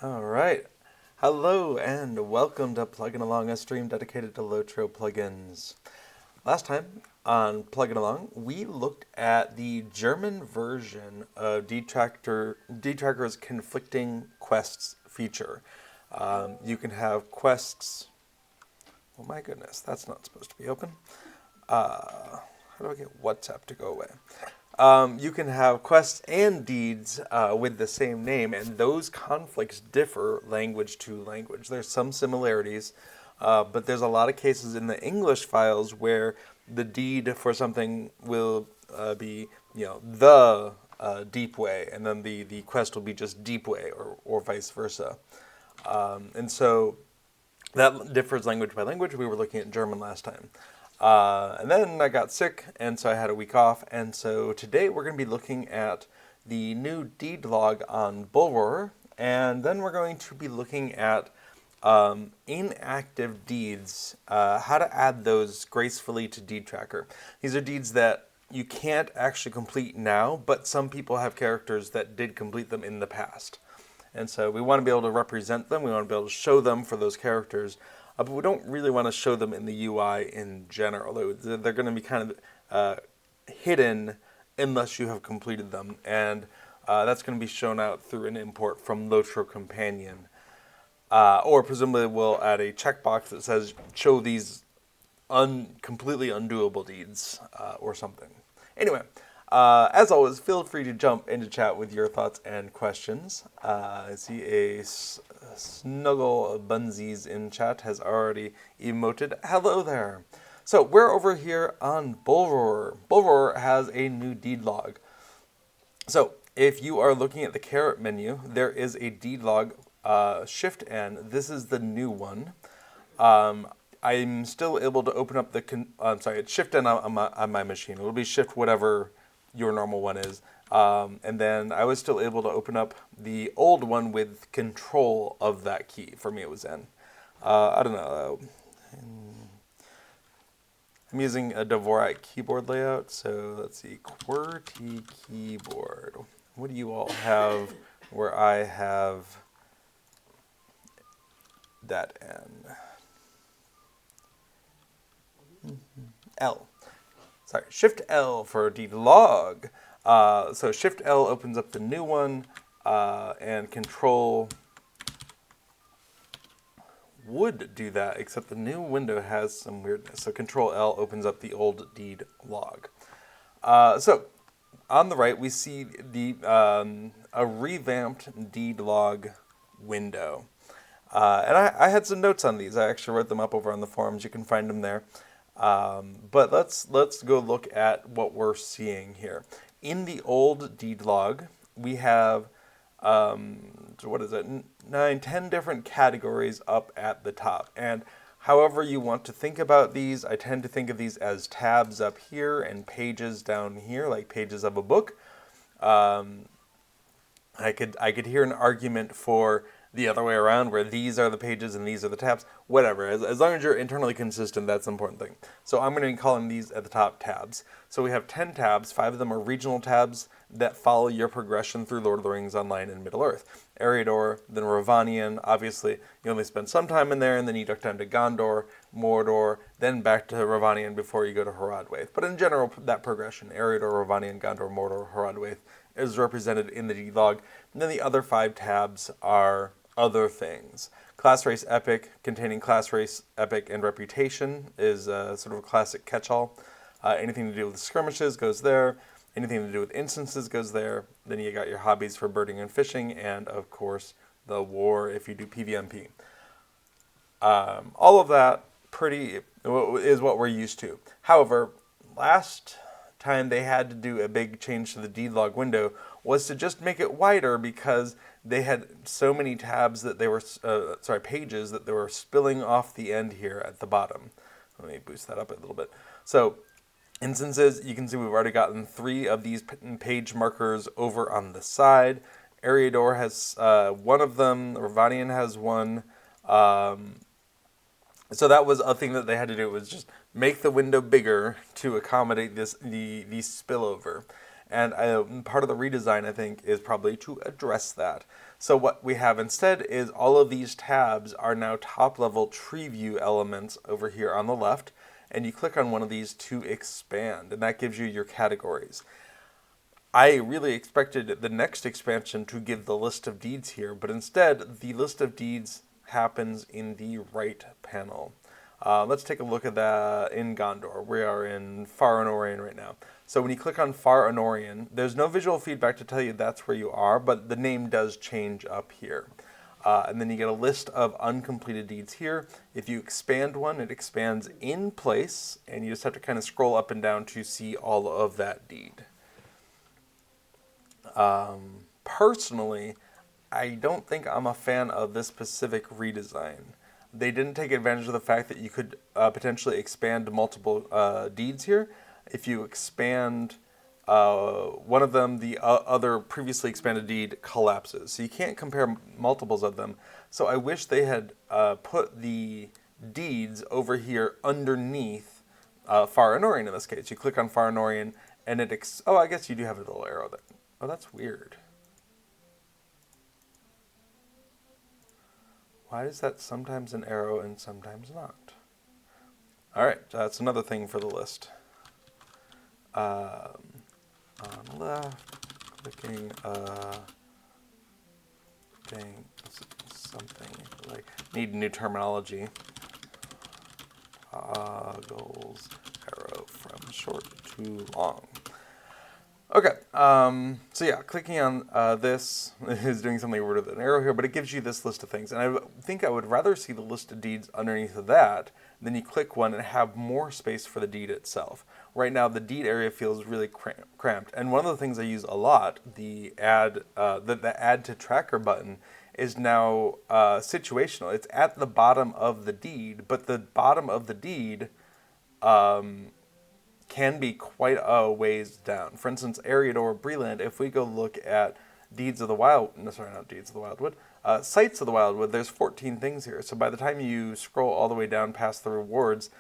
All right. Hello and welcome to Plugin Along, a stream dedicated to LOTRO plugins. Last time on Plugin Along, we looked at the German version of Detracker's conflicting quests feature. You can have quests. Oh my goodness, that's not supposed to be open. How do I get WhatsApp to go away? You can have quests and deeds with the same name, and those conflicts differ language to language. There's some similarities, but there's a lot of cases in the English files where the deed for something will be, the deep way, and then the quest will be just deep way, or vice versa. And so that differs language by language. We were looking at German last time. And then I got sick, and so I had a week off. And so today we're going to be looking at the new deed log on Bullroarer, and then we're going to be looking at inactive deeds, how to add those gracefully to Deed Tracker. These are deeds that you can't actually complete now, but some people have characters that did complete them in the past. And so we want to be able to represent them, we want to be able to show them for those characters, but we don't really want to show them in the UI in general. They're going to be kind of hidden unless you have completed them, and that's going to be shown out through an import from LOTRO Companion. Or presumably we'll add a checkbox that says show these completely undoable deeds or something. Anyway, as always, feel free to jump into chat with your thoughts and questions. I see a Snuggle Bunsies in chat has already emoted. Hello there. So we're over here on Bullroarer. Bullroarer has a new deed log. So if you are looking at the caret menu, there is a deed log, Shift N. This is the new one. I'm still able to open up it's Shift N on my machine. It'll be Shift whatever your normal one is. And then I was still able to open up the old one with control of that key. For me, it was N. I don't know. I'm using a Dvorak keyboard layout, so let's see. QWERTY keyboard. What do you all have where I have that N? L. Sorry, Shift L for deed log. So Shift L opens up the new one, and Control would do that, except the new window has some weirdness. So Control L opens up the old deed log. So on the right, we see a revamped deed log window. And I had some notes on these. I actually wrote them up over on the forums. You can find them there. But let's go look at what we're seeing here. In the old deed log, we have, 10 different categories up at the top. And however you want to think about these, I tend to think of these as tabs up here and pages down here, like pages of a book. I could hear an argument for the other way around, where these are the pages and these are the tabs. Whatever, as long as you're internally consistent, that's the important thing. So I'm going to be calling these at the top tabs. So we have 10 tabs. 5 of them are regional tabs that follow your progression through Lord of the Rings Online and Middle-earth. Eriador, then Ravanian. Obviously, you only spend some time in there, and then you duck down to Gondor, Mordor, then back to Ravanian before you go to Hrodwaith. But in general, that progression, Eriador, Ravanian, Gondor, Mordor, Hrodwaith, is represented in the deed log. And then the other 5 tabs are other things. Class Race Epic, containing Class Race Epic and Reputation, is sort of a classic catch-all. Anything to do with skirmishes goes there. Anything to do with instances goes there. Then you got your hobbies for birding and fishing, and of course the war if you do PvMP. All of that is what we're used to. However, last time they had to do a big change to the deed log window was to just make it wider, because they had so many tabs that they were, pages that they were spilling off the end here at the bottom. Let me boost that up a little bit. So instances, you can see we've already gotten 3 of these page markers over on the side. Eriador has 1 of them. Ravanian has 1. So that was a thing that they had to do, was just make the window bigger to accommodate the spillover. And part of the redesign, I think, is probably to address that. So what we have instead is all of these tabs are now top-level tree view elements over here on the left, and you click on one of these to expand, and that gives you your categories. I really expected the next expansion to give the list of deeds here, but instead, the list of deeds happens in the right panel. Let's take a look at that in Gondor. We are in Far Anorian right now. So when you click on Far Anorian, there's no visual feedback to tell you that's where you are, but the name does change up here. And then you get a list of uncompleted deeds here. If you expand one, it expands in place, and you just have to kind of scroll up and down to see all of that deed. Personally, I don't think I'm a fan of this specific redesign. They didn't take advantage of the fact that you could potentially expand multiple deeds here. If you expand one of them, the other previously expanded deed collapses. So you can't compare multiples of them. So I wish they had put the deeds over here underneath Far Anorian in this case. You click on Far Anorian and it... oh, I guess you do have a little arrow there. Oh, that's weird. Why is that sometimes an arrow and sometimes not? All right, that's another thing for the list. On the left, clicking dang, something like, need new terminology. Goals, arrow from short to long. Okay, so yeah, clicking on this is doing something weird with an arrow here, but it gives you this list of things. And I think I would rather see the list of deeds underneath of that, then you click one and have more space for the deed itself. Right now, the deed area feels really cramped. And one of the things I use a lot, the add to tracker button, is now situational. It's at the bottom of the deed, but the bottom of the deed can be quite a ways down. For instance, Eriador Breland, if we go look at Deeds of the Wild, no, sorry, not Deeds of the Wildwood, Sites of the Wildwood, there's 14 things here. So by the time you scroll all the way down past the rewards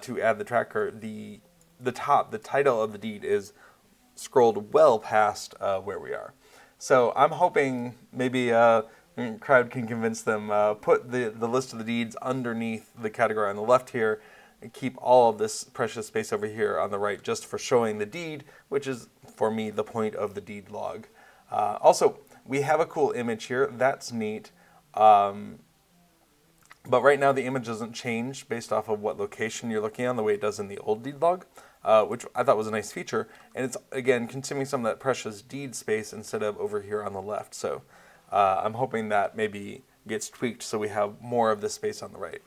to add the tracker, the title of the deed is scrolled well past where we are. So I'm hoping maybe crowd can convince them, put the list of the deeds underneath the category on the left here, and keep all of this precious space over here on the right just for showing the deed, which is, for me, the point of the deed log. Also, we have a cool image here. That's neat. But right now the image doesn't change based off of what location you're looking on, the way it does in the old deed log, which I thought was a nice feature. And it's, again, consuming some of that precious deed space instead of over here on the left. So I'm hoping that maybe gets tweaked so we have more of this space on the right.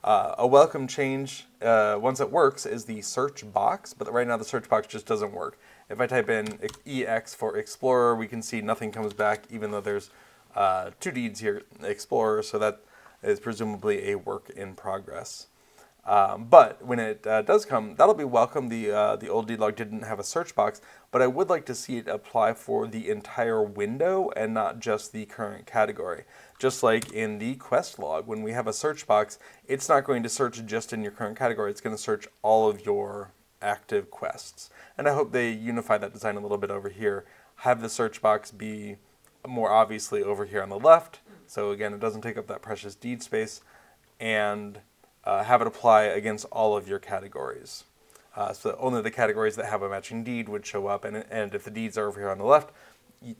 A welcome change, once it works, is the search box, but right now the search box just doesn't work. If I type in EX for Explorer, we can see nothing comes back, even though there's 2 deeds here, Explorer, so that is presumably a work in progress. But when it does come, that'll be welcome. The old deed log didn't have a search box, but I would like to see it apply for the entire window and not just the current category. Just like in the quest log, when we have a search box, it's not going to search just in your current category. It's going to search all of your active quests. And I hope they unify that design a little bit over here. Have the search box be more obviously over here on the left. So again, it doesn't take up that precious deed space. And have it apply against all of your categories. So only the categories that have a matching deed would show up, and if the deeds are over here on the left,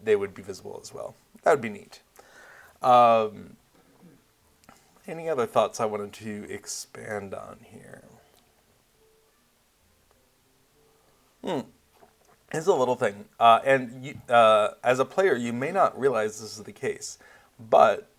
they would be visible as well. That would be neat. Any other thoughts I wanted to expand on here? It's a little thing, and you, as a player, you may not realize this is the case, but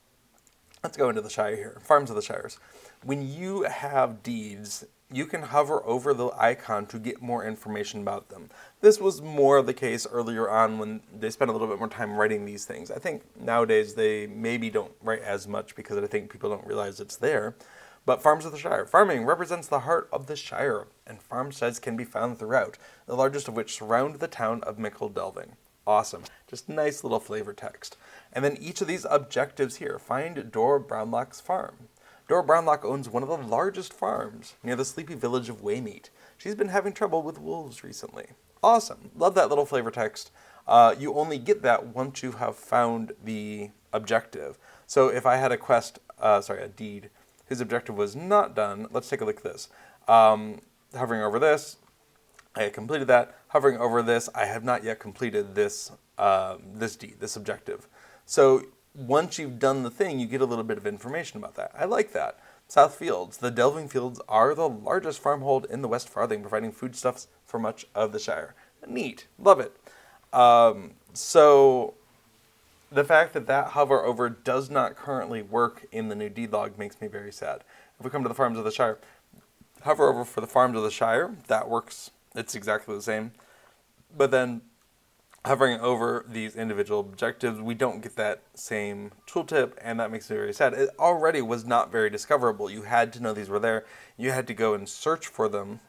let's go into the Shire here, Farms of the Shires. When you have deeds, you can hover over the icon to get more information about them. This was more of the case earlier on when they spent a little bit more time writing these things. I think nowadays they maybe don't write as much because I think people don't realize it's there. But Farms of the Shire. Farming represents the heart of the Shire, and farmsteads can be found throughout, the largest of which surround the town of Mickle Delving. Awesome. Just nice little flavor text. And then each of these objectives here. Find Dora Brownlock's farm. Dora Brownlock owns one of the largest farms near the sleepy village of Waymeet. She's been having trouble with wolves recently. Awesome. Love that little flavor text. You only get that once you have found the objective. So if I had a deed, whose objective was not done, let's take a look at this. Hovering over this, I had completed that. Hovering over this, I have not yet completed this deed, this objective. So once you've done the thing, you get a little bit of information about that. I like that. South Fields. The Delving Fields are the largest farmhold in the West Farthing, providing foodstuffs for much of the Shire. Neat. Love it. So the fact that hover over does not currently work in the new deed log makes me very sad. If we come to the Farms of the Shire, hover over for the Farms of the Shire, that works. It's exactly the same. But then hovering over these individual objectives, we don't get that same tooltip, and that makes me very sad. It already was not very discoverable. You had to know these were there. You had to go and search for them.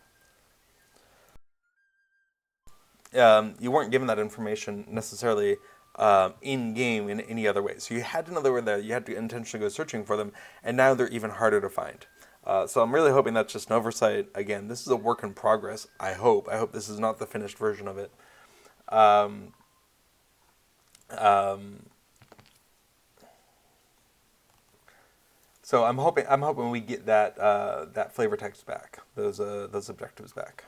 You weren't given that information necessarily in-game in any other way. So you had to know they were there. You had to intentionally go searching for them, and now they're even harder to find. So I'm really hoping that's just an oversight. Again, this is a work in progress, I hope. I hope this is not the finished version of it. So I'm hoping we get that flavor text back, those objectives back.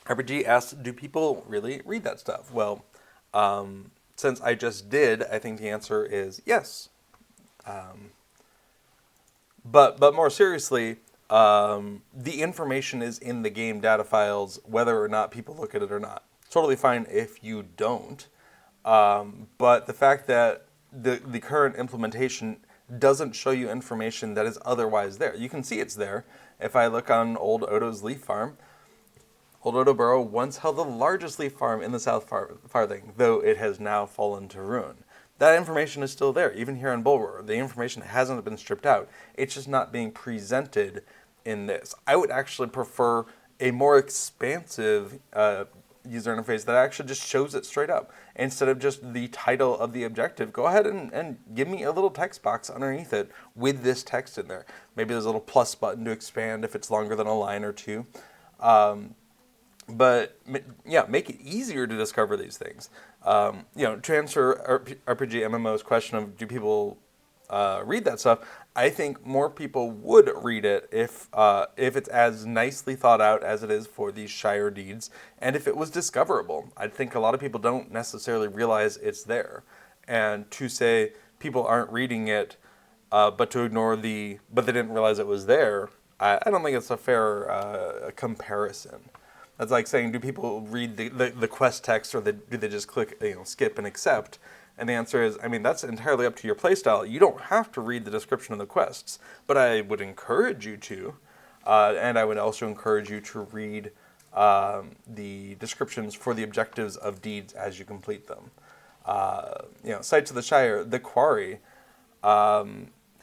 RPG asks, do people really read that stuff? Well, since I just did, I think the answer is yes. But more seriously, the information is in the game data files, whether or not people look at it or not. Totally fine if you don't. But the fact that the current implementation doesn't show you information that is otherwise there. You can see it's there. If I look on Old Odo's Leaf Farm, Old Odo Borough once held the largest leaf farm in the South Farthing, though it has now fallen to ruin. That information is still there, even here in Bullroarer. The information hasn't been stripped out. It's just not being presented in this. I would actually prefer a more expansive user interface that actually just shows it straight up. Instead of just the title of the objective, go ahead and give me a little text box underneath it with this text in there. Maybe there's a little plus button to expand if it's longer than a line or two. But yeah, make it easier to discover these things. To answer RPG MMO's question of do people read that stuff, I think more people would read it if it's as nicely thought out as it is for these Shire deeds, and if it was discoverable. I think a lot of people don't necessarily realize it's there, and to say people aren't reading it, but to ignore but they didn't realize it was there, I don't think it's a fair comparison. That's like saying, do people read the quest text, or do they just click, skip and accept? And the answer is, that's entirely up to your playstyle. You don't have to read the description of the quests, but I would encourage you to, and I would also encourage you to read the descriptions for the objectives of deeds as you complete them. Sites of the Shire, the Quarry.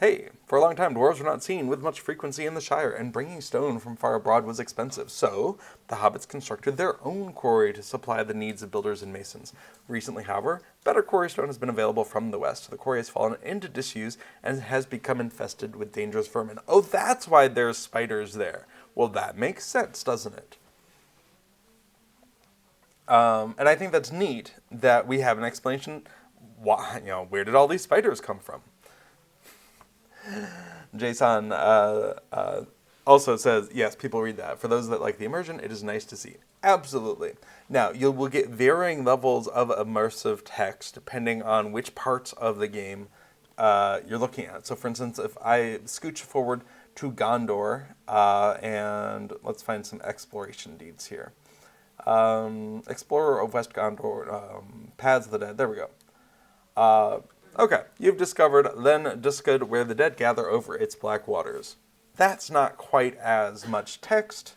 Hey, for a long time, dwarves were not seen with much frequency in the Shire, and bringing stone from far abroad was expensive. So, the hobbits constructed their own quarry to supply the needs of builders and masons. Recently, however, better quarry stone has been available from the west. The quarry has fallen into disuse and has become infested with dangerous vermin. Oh, that's why there's spiders there. Well, that makes sense, doesn't it? And I think that's neat that we have an explanation. Why, where did all these spiders come from? Jason also says, yes, people read that. For those that like the immersion, it is nice to see. Absolutely. Now, you will get varying levels of immersive text depending on which parts of the game you're looking at. So, for instance, if I scooch forward to Gondor, and let's find some exploration deeds here. Explorer of West Gondor, Paths of the Dead, there we go. Okay, you've discovered Len Duskad, where the dead gather over its black waters. That's not quite as much text,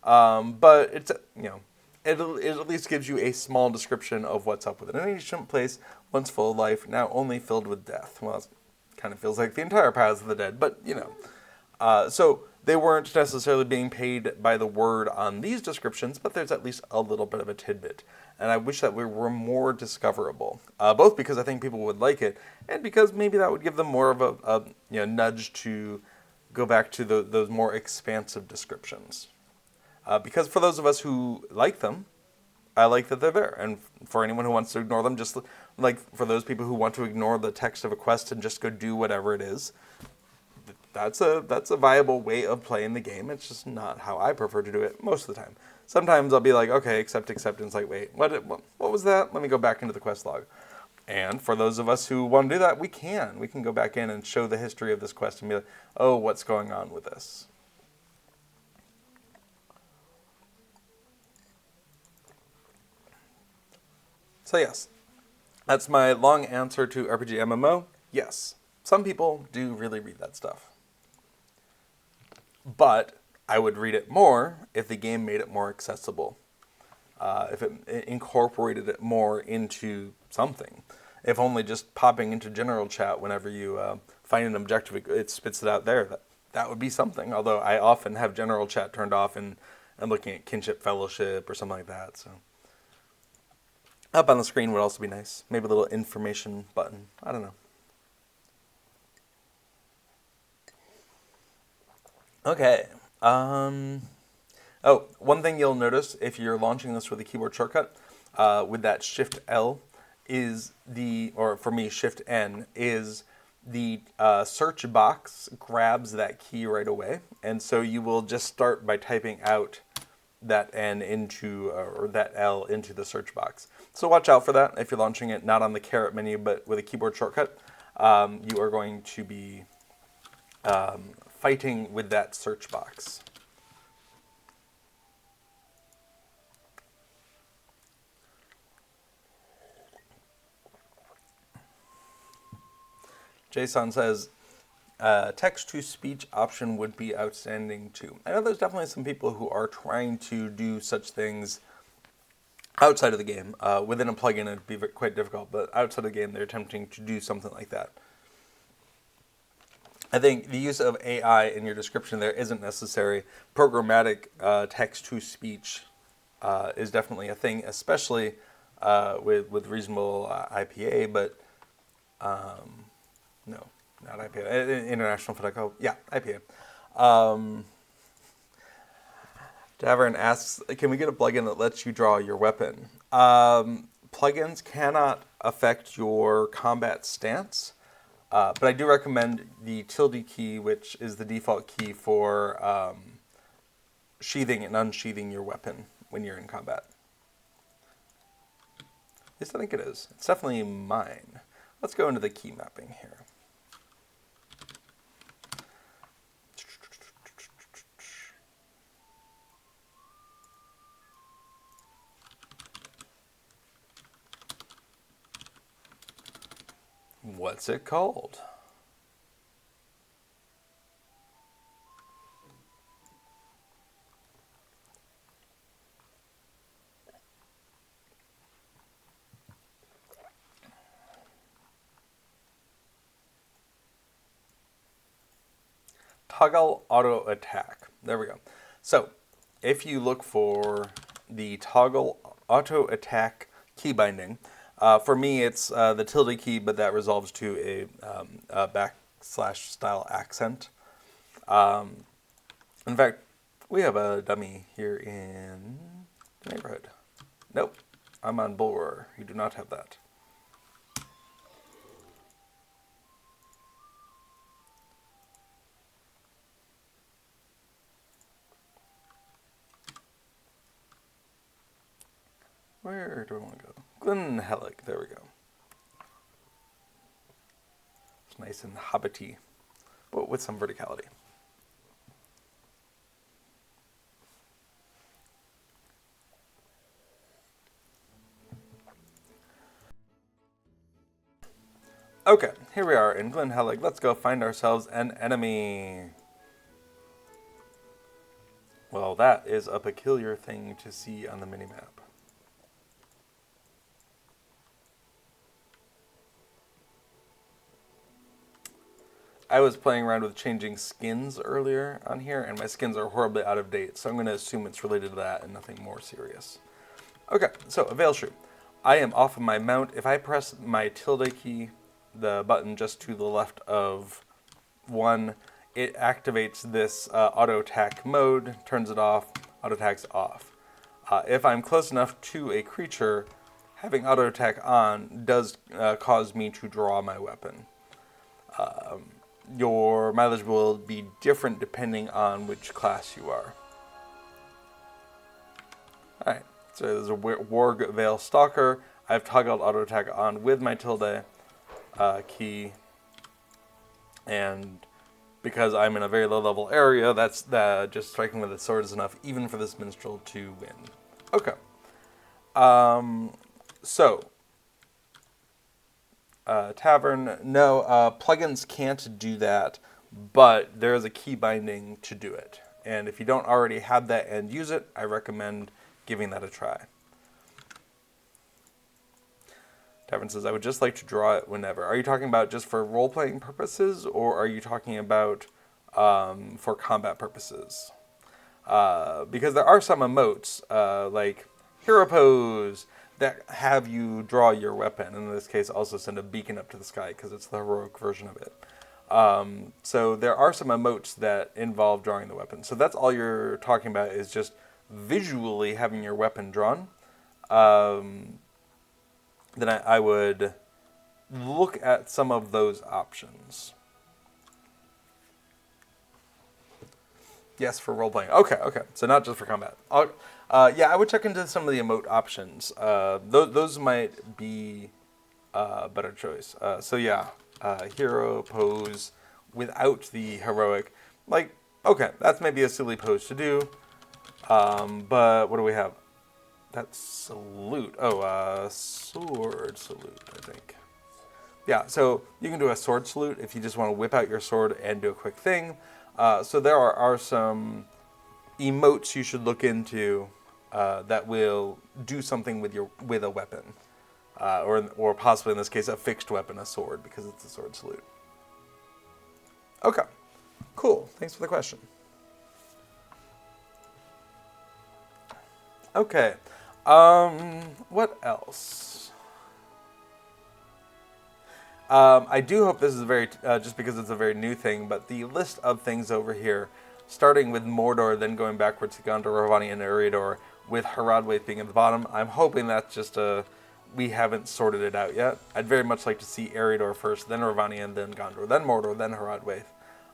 but it's, it at least gives you a small description of what's up with it. An ancient place, once full of life, now only filled with death. Well, it kind of feels like the entire Paths of the Dead, but, so they weren't necessarily being paid by the word on these descriptions, but there's at least a little bit of a tidbit. And I wish that we were more discoverable, both because I think people would like it, and because maybe that would give them more of a nudge to go back to those more expansive descriptions. Because for those of us who like them, I like that they're there. And for anyone who wants to ignore them, just like for those people who want to ignore the text of a quest and just go do whatever it is, that's a viable way of playing the game. It's just not how I prefer to do it most of the time. Sometimes I'll be like, okay, accept, and it's like, wait, what was that? Let me go back into the quest log. And for those of us who want to do that, we can. We can go back in and show the history of this quest and be like, oh, what's going on with this? So yes, that's my long answer to RPG MMO. Yes, some people do really read that stuff. But I would read it more if the game made it more accessible. If it incorporated it more into something. If only just popping into general chat whenever you find an objective, it spits it out there. That would be something. Although I often have general chat turned off and I'm looking at Kinship Fellowship or something like that. So up on the screen would also be nice. Maybe a little information button. I don't know. Okay. Oh, one thing you'll notice if you're launching this with a keyboard shortcut, with that Shift L, is or for me, Shift N, is the search box grabs that key right away. And so you will just start by typing out that N into, or that L into the search box. So watch out for that if you're launching it not on the caret menu, but with a keyboard shortcut. You are going to be fighting with that search box. Jason says, text-to-speech option would be outstanding too. I know there's definitely some people who are trying to do such things outside of the game. Within a plugin, it'd be quite difficult, but outside of the game, they're attempting to do something like that. I think the use of AI in your description there isn't necessary. Programmatic text-to-speech is definitely a thing, especially with reasonable IPA, but no, not IPA. International Phonetic. Oh, yeah, IPA. Davern asks, can we get a plugin that lets you draw your weapon? Plugins cannot affect your combat stance. But I do recommend the tilde key, which is the default key for sheathing and unsheathing your weapon when you're in combat. At least I think it is. It's definitely mine. Let's go into the key mapping here. What's it called? Toggle auto attack. There we go. So if you look for the toggle auto attack key binding, for me it's the tilde key, but that resolves to a backslash style accent. In fact, we have a dummy here in the neighborhood. Nope, I'm on Bullroarer. You do not have that. Where do I want to go? Glenhelic, there we go. It's nice and hobbity, but with some verticality. Okay, here we are in Glenhelic. Let's go find ourselves an enemy. Well, that is a peculiar thing to see on the minimap. I was playing around with changing skins earlier on here, and my skins are horribly out of date, so I'm going to assume it's related to that and nothing more serious. Okay, so a Veil Shrew. I am off of my mount. If I press my tilde key, the button just to the left of 1, it activates this auto attack mode, turns it off, auto attack's off. If I'm close enough to a creature, having auto attack on does cause me to draw my weapon. Your mileage will be different depending on which class you are. Alright, so there's a Warg Veil Stalker. I've toggled auto attack on with my tilde key, and because I'm in a very low level area, that's just striking with a sword is enough even for this minstrel to win. Okay. Tavern, no, plugins can't do that, but there is a key binding to do it. And if you don't already have that and use it, I recommend giving that a try. Tavern says, I would just like to draw it whenever. Are you talking about just for role-playing purposes, or are you talking about for combat purposes? Because there are some emotes, like Hero Pose, that have you draw your weapon. In this case, also send a beacon up to the sky, because it's the heroic version of it. So there are some emotes that involve drawing the weapon. So that's all you're talking about, is just visually having your weapon drawn. Then I would look at some of those options. Yes, for role-playing. Okay. So not just for combat. Yeah, I would check into some of the emote options. Those might be a better choice. So yeah, hero pose without the heroic. Like, okay, that's maybe a silly pose to do. But what do we have? That's salute. Oh, sword salute, I think. Yeah, so you can do a sword salute if you just want to whip out your sword and do a quick thing. So there are some emotes you should look into that will do something with a weapon, or possibly in this case a fixed weapon, a sword, because it's a sword salute. Okay, cool. Thanks for the question. Okay, what else? I do hope this is very, just because it's a very new thing, but the list of things over here, starting with Mordor, then going backwards to Gondor, Ravani, and Eriador, with Haradwaith being at the bottom, I'm hoping that's just we haven't sorted it out yet. I'd very much like to see Eriador first, then Ravani, and then Gondor, then Mordor, then Haradwaith,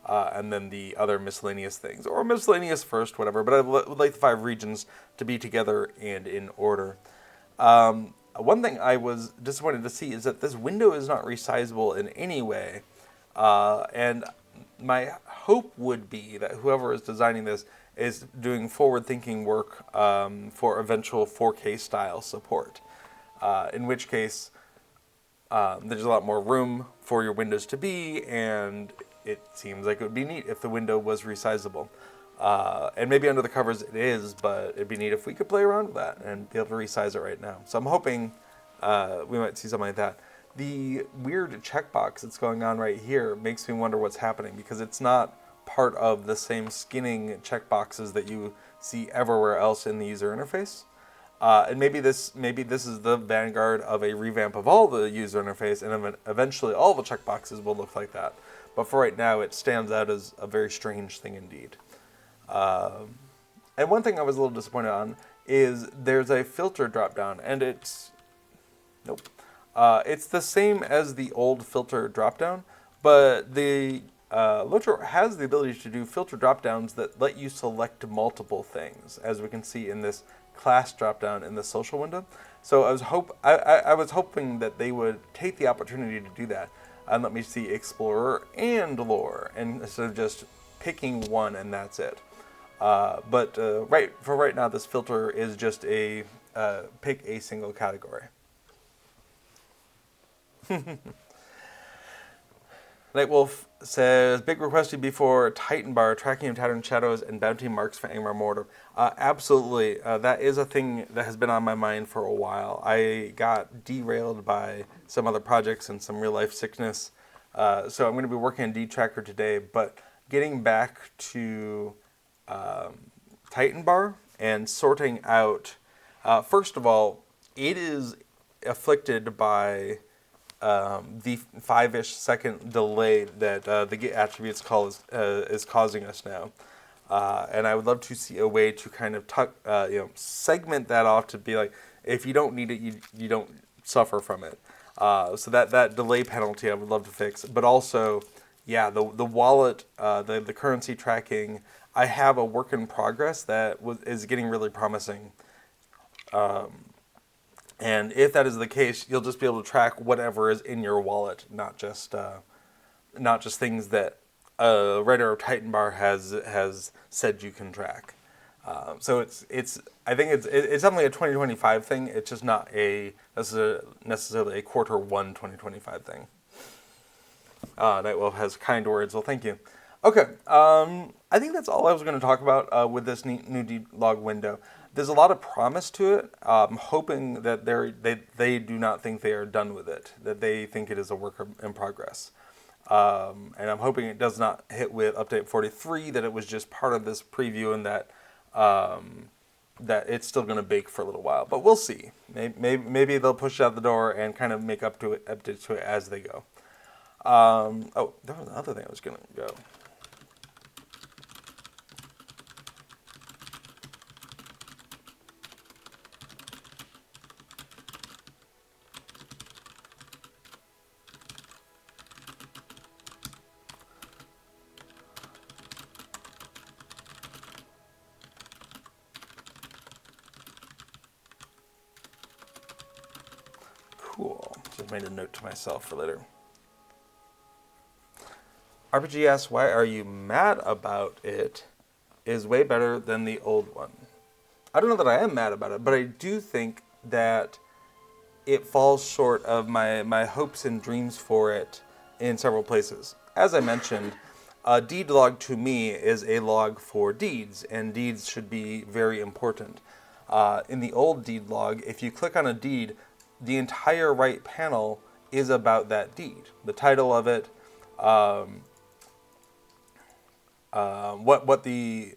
and then the other miscellaneous things, or miscellaneous first, whatever, but I would like the 5 regions to be together and in order. One thing I was disappointed to see is that this window is not resizable in any way, and my hope would be that whoever is designing this is doing forward-thinking work for eventual 4K style support, in which case there's a lot more room for your windows to be, and it seems like it would be neat if the window was resizable. And maybe under the covers it is, but it'd be neat if we could play around with that and be able to resize it right now. So I'm hoping we might see something like that. The weird checkbox that's going on right here makes me wonder what's happening, because it's not part of the same skinning checkboxes that you see everywhere else in the user interface. And maybe this is the vanguard of a revamp of all the user interface, and eventually all the checkboxes will look like that. But for right now, it stands out as a very strange thing indeed. And one thing I was a little disappointed on is there's a filter dropdown, and it's the same as the old filter dropdown, but the LOTRO has the ability to do filter dropdowns that let you select multiple things, as we can see in this class dropdown in the social window. So I was hoping that they would take the opportunity to do that and let me see Explorer and Lore, and instead of just picking one and that's it. But right now, this filter is just a pick a single category. Nightwolf says, big request to be for Titan Bar, tracking of Tattered Shadows, and bounty marks for Angmar Mordor. Absolutely. That is a thing that has been on my mind for a while. I got derailed by some other projects and some real-life sickness. So I'm going to be working on D-Tracker today, but getting back to Titan Bar and sorting out, first of all, it is afflicted by the 5-ish second delay that the get attributes call is causing us now. And I would love to see a way to kind of segment that off to be like, if you don't need it, you don't suffer from it. So that delay penalty I would love to fix. But also, yeah, the wallet, the currency tracking, I have a work in progress that is getting really promising. And if that is the case, you'll just be able to track whatever is in your wallet, not just things that Writer of Titan Bar has said you can track. So I think it's definitely a 2025 thing. It's just not necessarily a quarter 1 2025 thing. Nightwolf has kind words. Well, thank you. Okay, I think that's all I was going to talk about with this new D-Log window. There's a lot of promise to it. I'm hoping that they do not think they are done with it, that they think it is a work in progress. And I'm hoping it does not hit with update 43, that it was just part of this preview and that that it's still going to bake for a little while. But we'll see. Maybe they'll push it out the door and kind of make updates to it as they go. Oh, there was another thing I was going to go. Cool. Just made a note to myself for later. RPG asks, why are you mad about it? Is way better than the old one. I don't know that I am mad about it, but I do think that it falls short of my hopes and dreams for it in several places. As I mentioned, a deed log to me is a log for deeds, and deeds should be very important. In the old deed log, if you click on a deed, the entire right panel is about that deed. The title of it, what the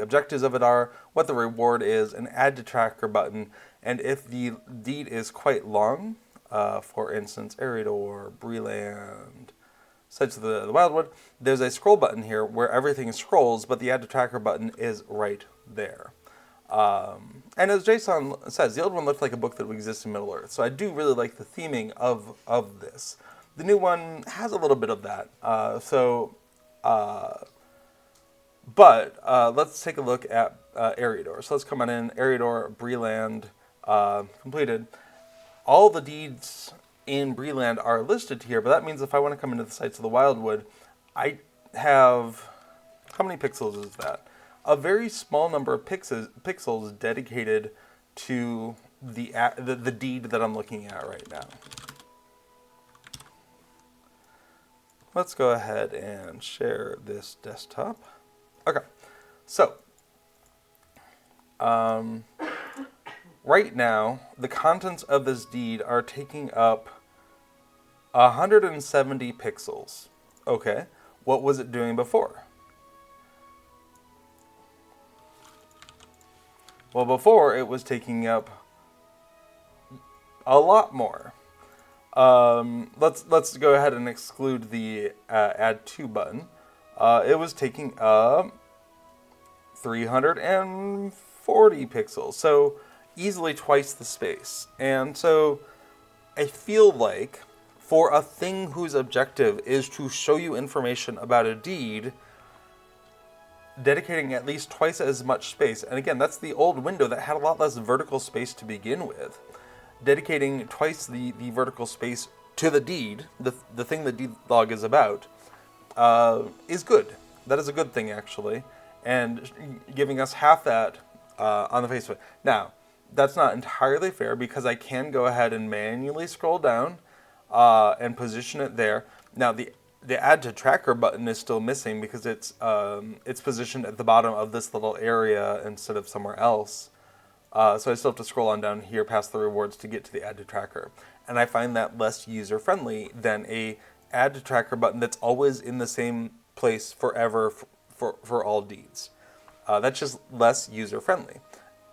objectives of it are, what the reward is, an add to tracker button, and if the deed is quite long, for instance, Eriador, Breland, Sites of the Wildwood, there's a scroll button here where everything scrolls, but the add to tracker button is right there. And as Jason says, the old one looked like a book that would exist in Middle-earth, so I do really like the theming of this. The new one has a little bit of that, but let's take a look at Eriador. So let's come on in, Eriador, Breland, completed. All the deeds in Breland are listed here, but that means if I want to come into the Sites of the Wildwood, I have, how many pixels is that? A very small number of pixels dedicated to the deed that I'm looking at right now. Let's go ahead and share this desktop. Okay, so right now the contents of this deed are taking up 170 pixels. Okay, what was it doing before? Well, before it was taking up a lot more. Let's go ahead and exclude the add to button. It was taking up 340 pixels, so easily twice the space. And so I feel like for a thing whose objective is to show you information about a deed, dedicating at least twice as much space, and again, that's the old window that had a lot less vertical space to begin with. Dedicating twice the vertical space to the deed, the thing the deed log is about, is good. That is a good thing, actually, and giving us half that on the face of it. Now, that's not entirely fair because I can go ahead and manually scroll down and position it there. Now, the add to tracker button is still missing because it's positioned at the bottom of this little area instead of somewhere else. So I still have to scroll on down here past the rewards to get to the add to tracker. And I find that less user friendly than a add to tracker button that's always in the same place forever for all deeds. That's just less user friendly.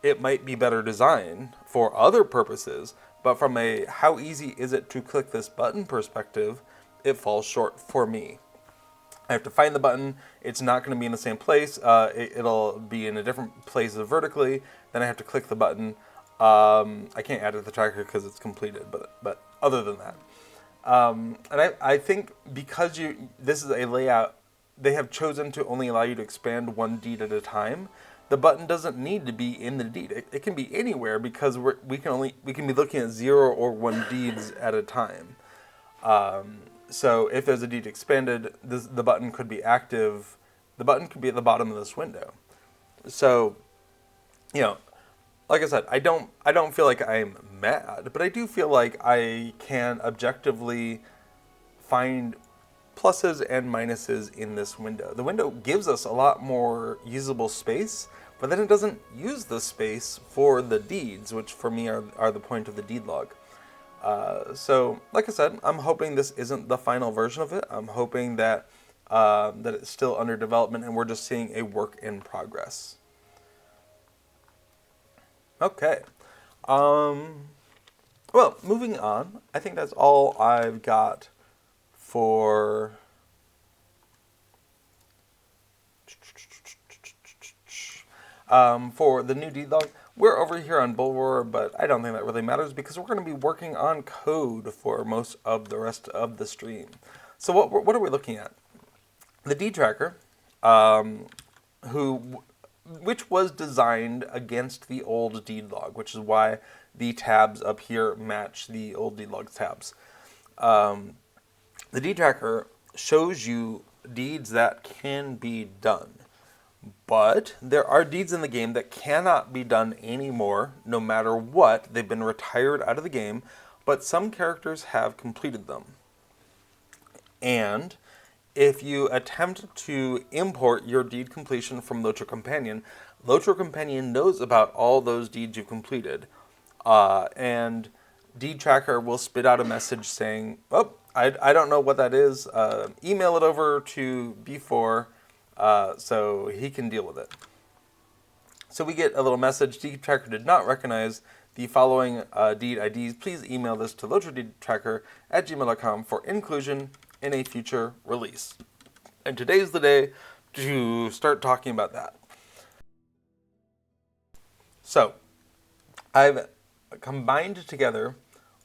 It might be better designed for other purposes, But from a how easy is it to click this button perspective, it falls short for me. I have to find the button. It's not going to be in the same place. It'll be in a different place vertically. Then I have to click the button. I can't add it to the tracker because it's completed. But other than that, and I think because this is a layout, they have chosen to only allow you to expand one deed at a time. The button doesn't need to be in the deed. It can be anywhere because we can be looking at 0 or 1 deeds at a time. So if there's a deed expanded, the button could be active. The button could be at the bottom of this window. So, like I said, I don't feel like I'm mad, but I do feel like I can objectively find pluses and minuses in this window. The window gives us a lot more usable space, but then it doesn't use the space for the deeds, which for me are the point of the deed log. So, like I said, I'm hoping this isn't the final version of it. I'm hoping that that it's still under development and we're just seeing a work in progress. Okay. Well, moving on. I think that's all I've got for the new deed log. We're over here on Bullroarer, but I don't think that really matters because we're going to be working on code for most of the rest of the stream. So what are we looking at? The deed tracker, which was designed against the old deed log, which is why the tabs up here match the old deed log tabs. The deed tracker shows you deeds that can be done. But there are deeds in the game that cannot be done anymore, no matter what. They've been retired out of the game, but some characters have completed them. And if you attempt to import your deed completion from LOTRO Companion knows about all those deeds you've completed. And Deed Tracker will spit out a message saying, oh, I don't know what that is. Email it over to B4 so he can deal with it. So we get a little message, Deed Tracker did not recognize the following deed IDs. Please email this to lotrodeedtracker@gmail.com for inclusion in a future release. And today's the day to start talking about that. So, I've combined together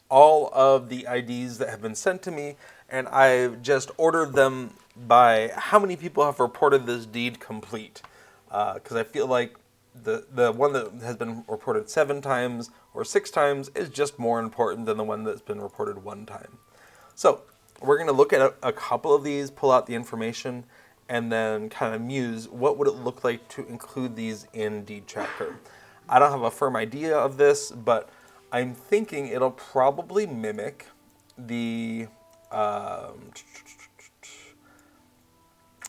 all of the IDs that have been sent to me, and I've just ordered them by how many people have reported this deed complete. Because I feel like the one that has been reported 7 times or 6 times is just more important than the one that's been reported 1 time. So, we're going to look at a couple of these, pull out the information, and then kind of muse what would it look like to include these in Deed Tracker. I don't have a firm idea of this, but I'm thinking it'll probably mimic the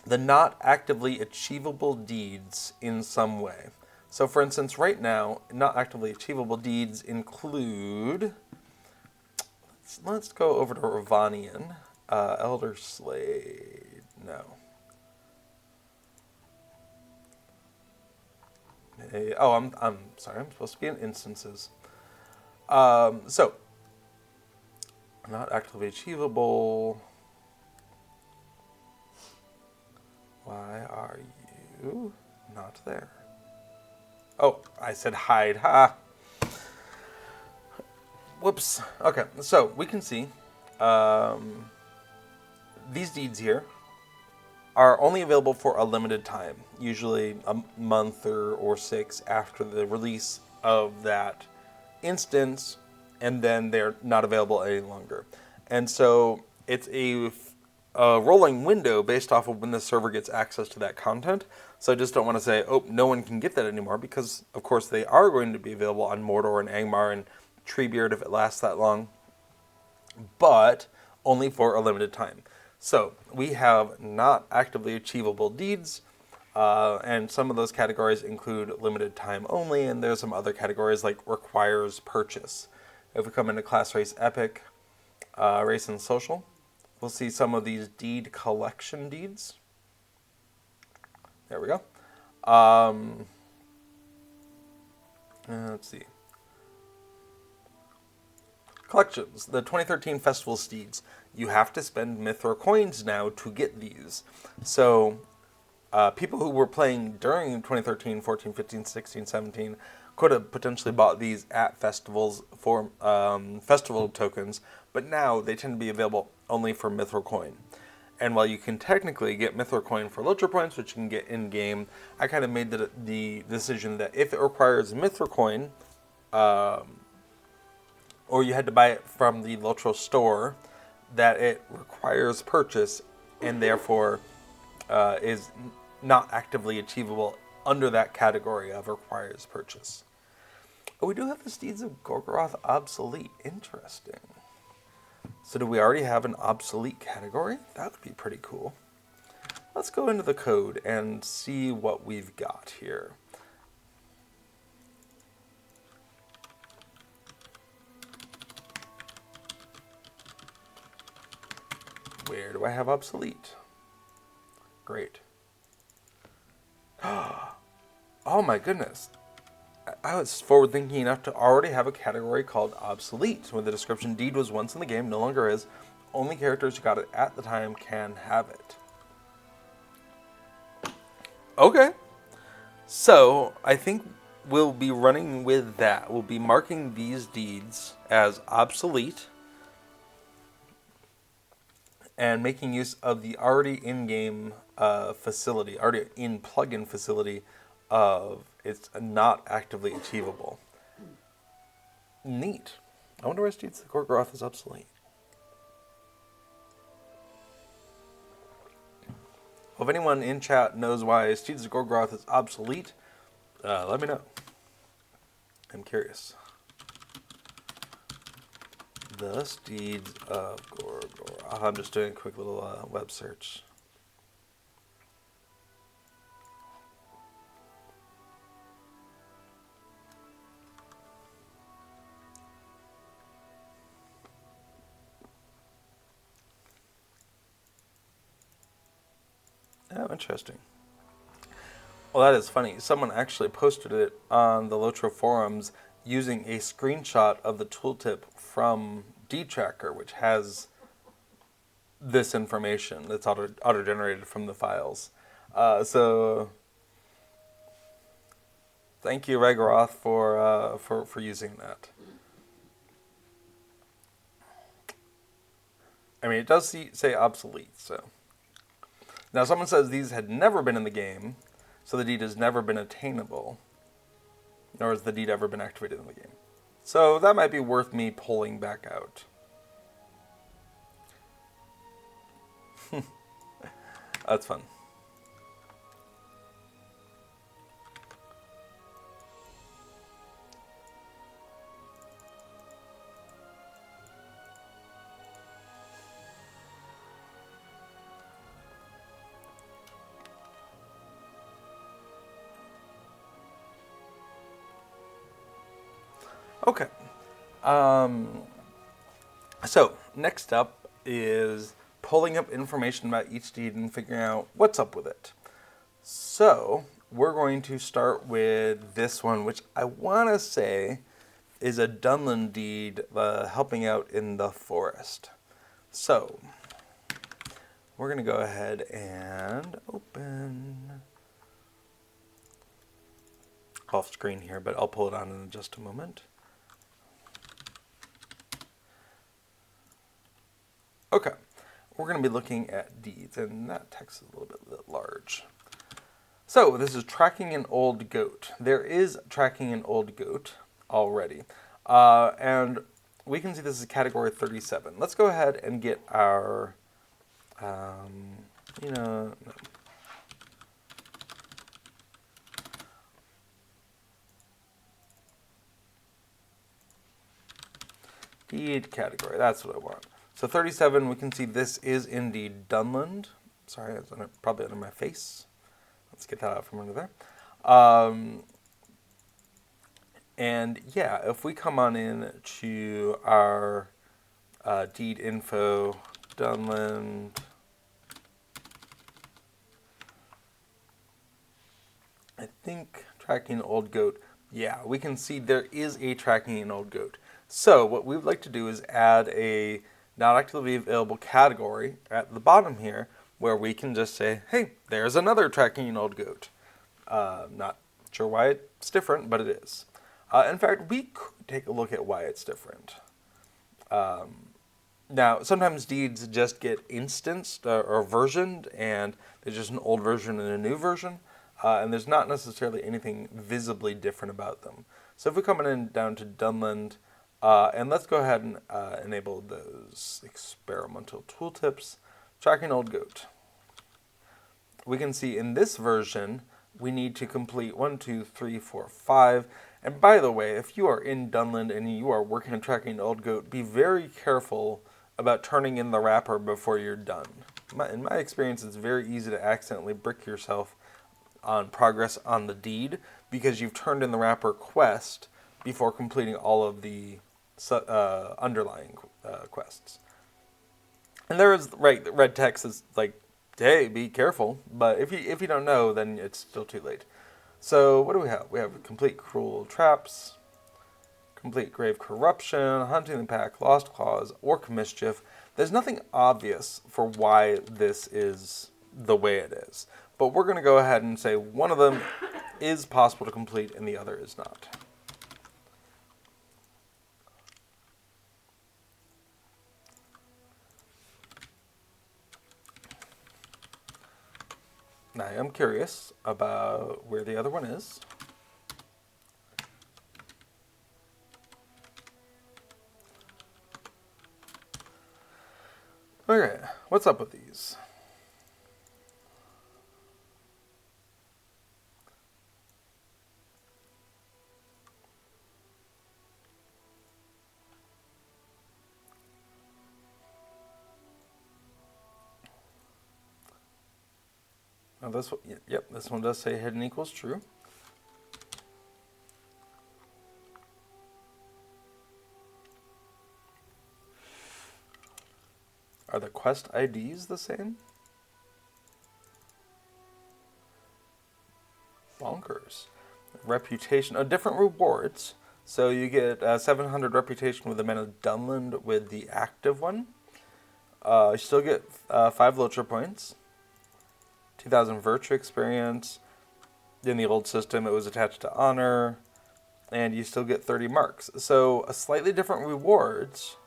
not actively achievable deeds in some way. So for instance, right now, not actively achievable deeds include, let's go over to Ravanian, Elder Slade, no. Oh, I'm sorry, I'm supposed to be in instances. So, not actively achievable. Why are you not there? Oh, I said hide. Ha! Whoops. Okay, so we can see these deeds here are only available for a limited time, usually a month or 6 after the release of that instance, and then they're not available any longer. And so it's a rolling window based off of when the server gets access to that content. So I just don't want to say, oh, no one can get that anymore, because of course they are going to be available on Mordor and Angmar and Treebeard if it lasts that long, but only for a limited time. So we have not actively achievable deeds, and some of those categories include limited time only, and there's some other categories like requires purchase. If we come into class, race, epic, race, and social, we'll see some of these deed collection deeds. There we go. Let's see. Collections. The 2013 Festival Steeds. You have to spend Mythra coins now to get these. So people who were playing during 2013, 14, 15, 16, 17 could have potentially bought these at festivals for festival tokens, but now they tend to be available only for Mythra coin. And while you can technically get Mythra coin for LOTRO points, which you can get in-game, I kind of made the decision that if it requires Mythra coin, or you had to buy it from the LOTRO store, that it requires purchase and therefore is not actively achievable under that category of requires purchase. Oh, we do have the Steeds of Gorgoroth obsolete. Interesting. So do we already have an obsolete category? That would be pretty cool. Let's go into the code and see what we've got here. Where do I have obsolete? Great. Oh my goodness. I was forward thinking enough to already have a category called obsolete, with the description deed was once in the game, no longer is. Only characters who got it at the time can have it. Okay. So I think we'll be running with that. We'll be marking these deeds as obsolete and making use of the already in-game facility, already in plugin facility of it's not actively achievable. Neat. I wonder why Steeds of Gorgoroth is obsolete. Well, if anyone in chat knows why Steeds of Gorgoroth is obsolete, let me know. I'm curious. The Steeds of Gorgoroth. I'm just doing a quick little web search. Oh, interesting. Well, that is funny. Someone actually posted it on the LOTRO forums using a screenshot of the tooltip from DTracker, which has this information that's auto-generated from the files. So thank you, Regoroth, for using that. I mean, it does say obsolete, so. Now, someone says these had never been in the game, so the deed has never been attainable, nor has the deed ever been activated in the game. So that might be worth me pulling back out. That's fun. Okay. So next up is pulling up information about each deed and figuring out what's up with it. So we're going to start with this one, which I want to say is a Dunland deed helping out in the forest. So we're going to go ahead and open off screen here, but I'll pull it on in just a moment. Okay, we're going to be looking at deeds, and that text is a little bit large. So this is tracking an old goat. There is tracking an old goat already, and we can see this is category 37. Let's go ahead and get our, no. Deed category, that's what I want. So 37, we can see this is indeed Dunland. Sorry, it's probably under my face. Let's get that out from under there. And yeah, if we come on in to our deed info, Dunland, I think tracking old goat. Yeah, we can see there is a tracking an old goat. So what we would like to do is add a not actively available category at the bottom here where we can just say, hey, there's another tracking an old goat. Not sure why it's different, but it is. In fact, we could take a look at why it's different. Now, sometimes deeds just get instanced or versioned, and there's just an old version and a new version, and there's not necessarily anything visibly different about them. So if we come in down to Dunland, and let's go ahead and enable those experimental tooltips, tracking old goat. We can see in this version, we need to complete 1, 2, 3, 4, 5. And by the way, if you are in Dunland and you are working on tracking an old goat, be very careful about turning in the wrapper before you're done. In my experience, it's very easy to accidentally brick yourself on progress on the deed because you've turned in the wrapper quest before completing all of the underlying quests. And there is, right, red text is like, hey, be careful. But if you don't know, then it's still too late. So what do we have? We have complete cruel traps, complete grave corruption, hunting the pack, lost claws, orc mischief. There's nothing obvious for why this is the way it is. But we're going to go ahead and say one of them is possible to complete and the other is not. Now, I am curious about where the other one is. Okay, what's up with these? Now this one, yep, this one does say hidden equals true. Are the quest IDs the same? Bonkers. Reputation, different rewards. So you get 700 reputation with the Man of Dunland with the active one. You still get 5 LOTRO points. 2,000 virtue experience. In the old system, it was attached to honor. And you still get 30 marks. So a slightly different rewards.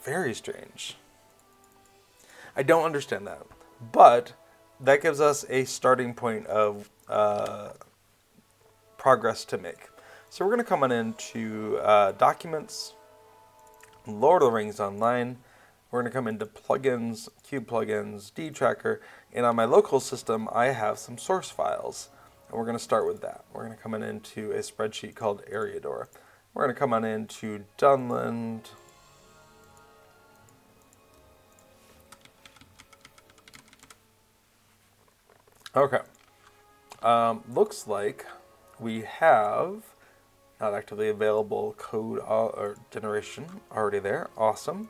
Very strange. I don't understand that. But that gives us a starting point of progress to make. So we're going to come on into Documents, Lord of the Rings Online. We're going to come into Plugins, Cube Plugins, Deed Tracker, and on my local system, I have some source files. And we're going to start with that. We're going to come on into a spreadsheet called Ariador. We're going to come on into Dunland. Okay. Looks like we have not actively available code or generation already there. Awesome.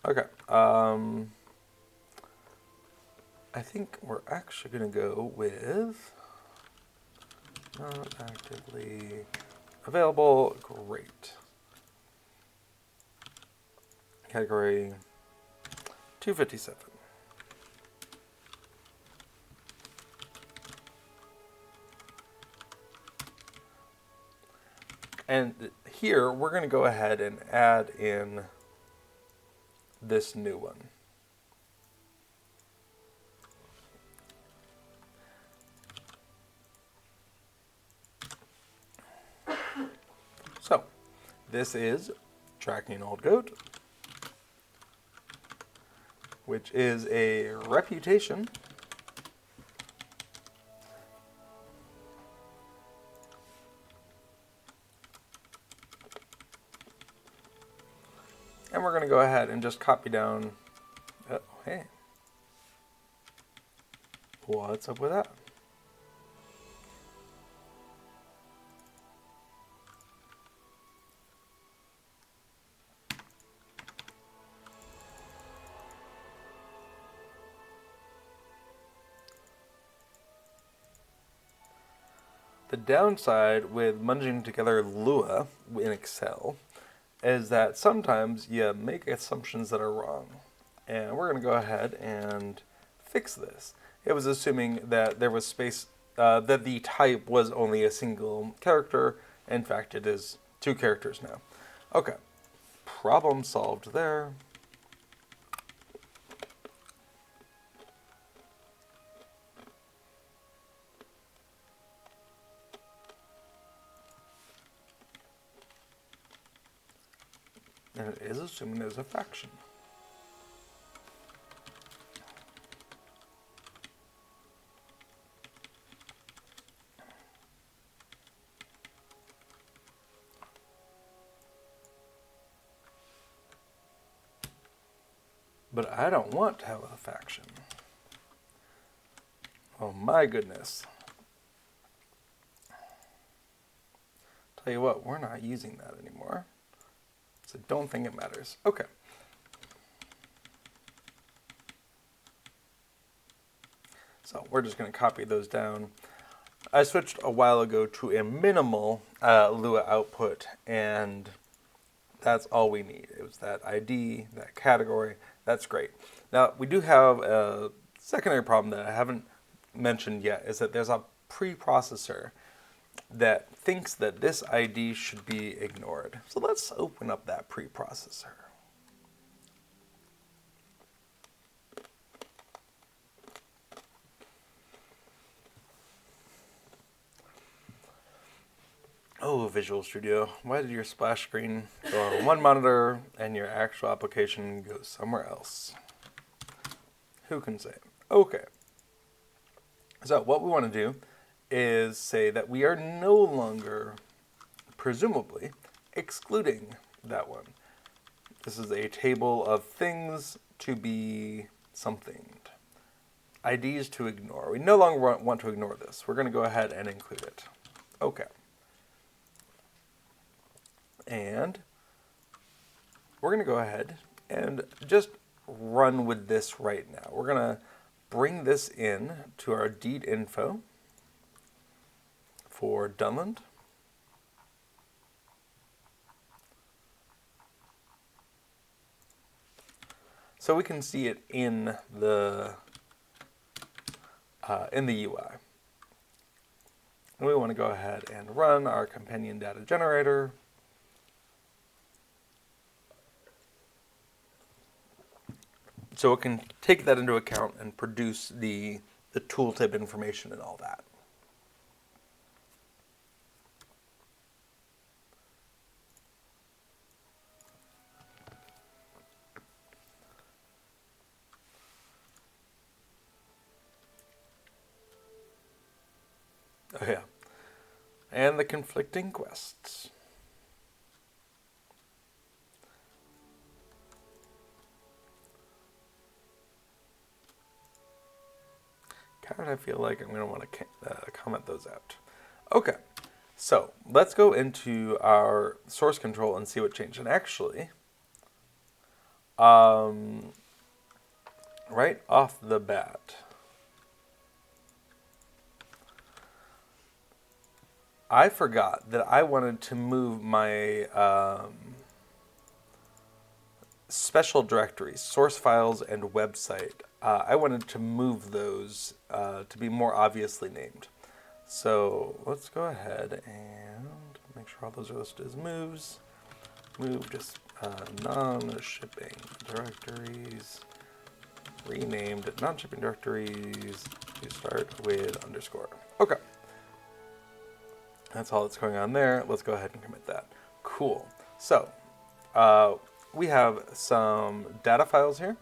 Okay. I think we're actually going to go with not actively available. Great. Category 257. And here we're going to go ahead and add in this new one. So this is tracking old goat, which is a reputation. And we're going to go ahead and just copy down. Oh, hey. What's up with that? The downside with munging together Lua in Excel is that sometimes you make assumptions that are wrong. And we're going to go ahead and fix this. It was assuming that there was space, that the type was only a single character. In fact, it is 2 characters now. Okay, problem solved there. And it is assuming there's a faction. But I don't want to have a faction. Oh my goodness. Tell you what, we're not using that anymore. So don't think it matters. Okay. So we're just going to copy those down. I switched a while ago to a minimal Lua output, and that's all we need. It was that ID, that category. That's great. Now, we do have a secondary problem that I haven't mentioned yet, is that there's a preprocessor that thinks that this ID should be ignored. So let's open up that preprocessor. Oh, Visual Studio, why did your splash screen go on one monitor and your actual application go somewhere else? Who can say? Okay. So what we want to do is say that we are no longer, presumably, excluding that one. This is a table of things to be somethinged. IDs to ignore. We no longer want to ignore this. We're going to go ahead and include it. Okay. And we're going to go ahead and just run with this right now. We're going to bring this in to our deed info for Dunland. So we can see it in the UI. And we want to go ahead and run our companion data generator. So it can take that into account and produce the tooltip information and all that. Oh yeah. And the conflicting quests. Kind of feel like I'm going to want to comment those out. Okay, so let's go into our source control and see what changed. And actually, right off the bat, I forgot that I wanted to move my special directories, source files, and website. I wanted to move those to be more obviously named. So let's go ahead and make sure all those are listed as moves. Move just non-shipping directories, renamed non-shipping directories to start with underscore. Okay. That's all that's going on there. Let's go ahead and commit that. Cool. So we have some data files here.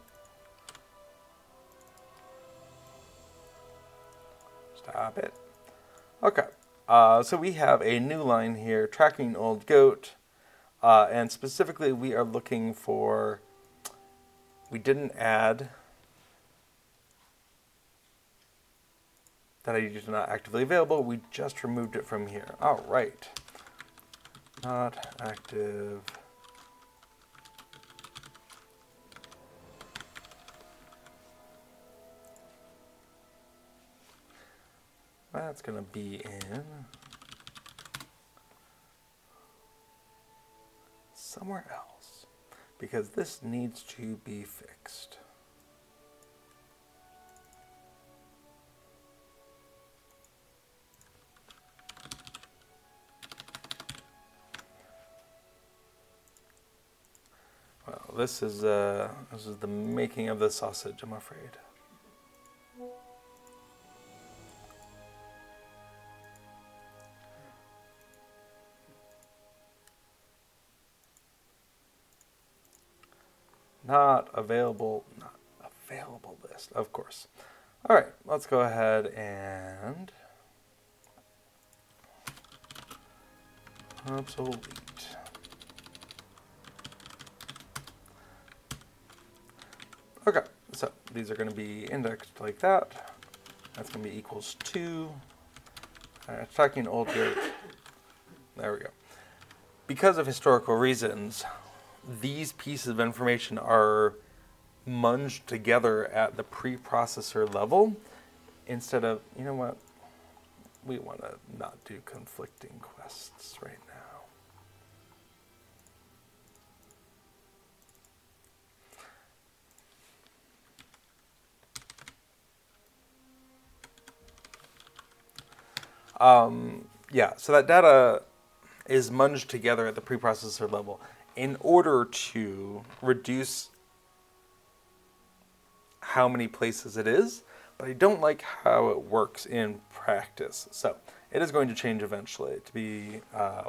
Stop it. Okay. So we have a new line here, tracking old goat. And specifically, we are looking for, we didn't add that ID is not actively available. We just removed it from here. All right. Not active. That's going to be in somewhere else because this needs to be fixed. Well, this is the making of the sausage, I'm afraid. Not available list, of course. All right, let's go ahead and obsolete. Okay, so these are going to be indexed like that. That's going to be equals 2. Tracking old goat. There we go. Because of historical reasons, these pieces of information are munged together at the preprocessor level instead of, you know what, we want to not do conflicting quests right now. Yeah, so that data is munged together at the preprocessor level in order to reduce how many places it is, but I don't like how it works in practice. So it is going to change eventually to be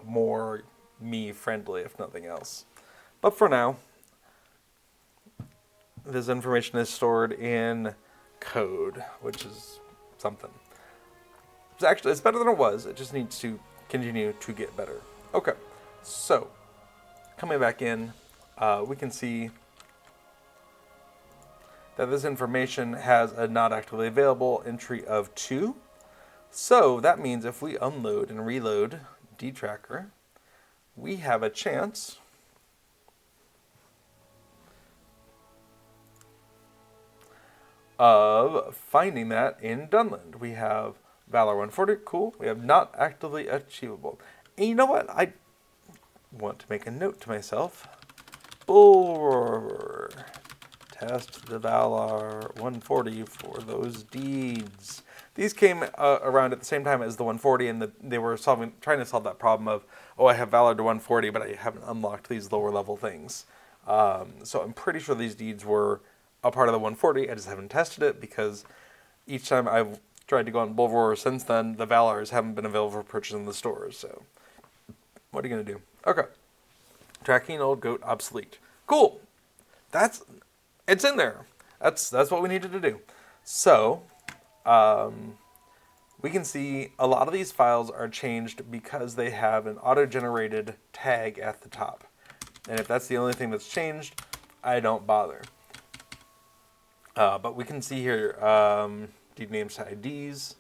more me-friendly, if nothing else. But for now, this information is stored in code, which is something. It's better than it was. It just needs to continue to get better. Okay, so coming back in, we can see that this information has a not actively available entry of 2. So that means if we unload and reload dtracker, we have a chance of finding that in Dunland. We have Valor 140, cool. We have not actively achievable. And you know what? I want to make a note to myself. Bullroarer. Test the Valor 140 for those deeds. These came around at the same time as the 140, and they were trying to solve that problem of, oh, I have Valor to 140, but I haven't unlocked these lower level things. So I'm pretty sure these deeds were a part of the 140. I just haven't tested it because each time I've tried to go on Bullroarer since then, the Valors haven't been available for purchase in the stores. So what are you going to do? Okay. Tracking old goat obsolete. Cool. It's in there. That's what we needed to do. So we can see a lot of these files are changed because they have an auto-generated tag at the top. And if that's the only thing that's changed, I don't bother. But we can see here deed names to IDs.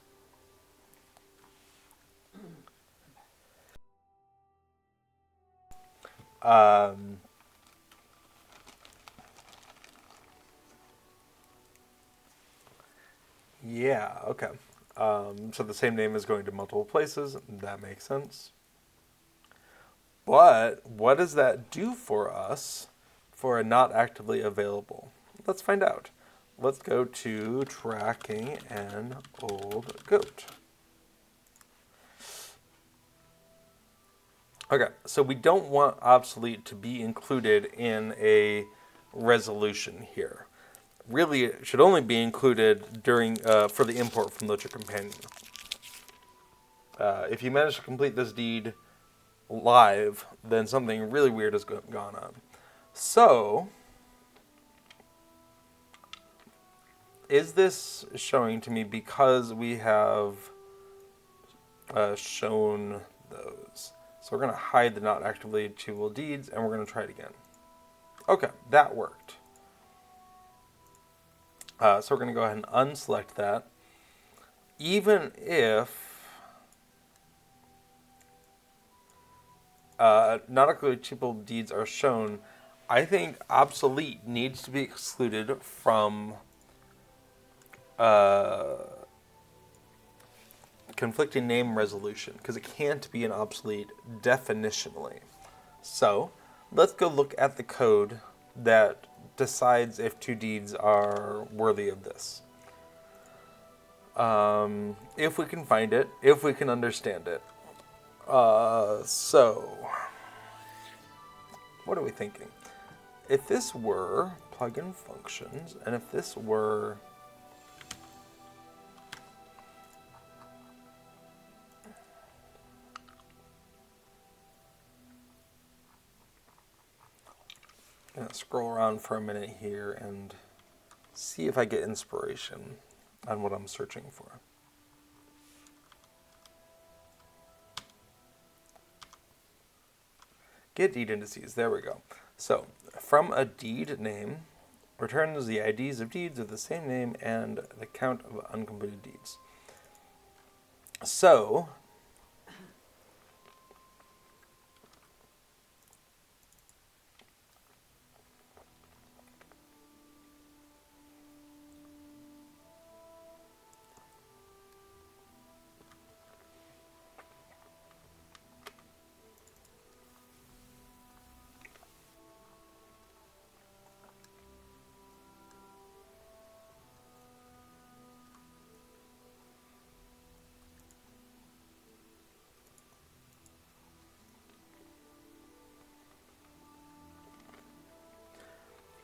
Yeah, okay. So the same name is going to multiple places. That makes sense. But what does that do for us for a not actively available? Let's find out. Let's go to tracking an old goat. Okay, so we don't want obsolete to be included in a resolution here. Really, it should only be included during for the import from LOTRO Companion. If you manage to complete this deed live, then something really weird has gone on. So, is this showing to me because we have shown those? So we're going to hide the not actively achievable deeds, and we're going to try it again. Okay, that worked. So we're going to go ahead and unselect that. Even if not actively achievable deeds are shown, I think obsolete needs to be excluded from conflicting name resolution because it can't be an obsolete definitionally. So let's go look at the code that decides if two deeds are worthy of this. If we can find it, if we can understand it. So, what are we thinking? If this were plugin functions, and if this were I'm going to scroll around for a minute here and see if I get inspiration on what I'm searching for. Get deed indices, there we go. So, from a deed name, returns the IDs of deeds of the same name and the count of uncompleted deeds. So,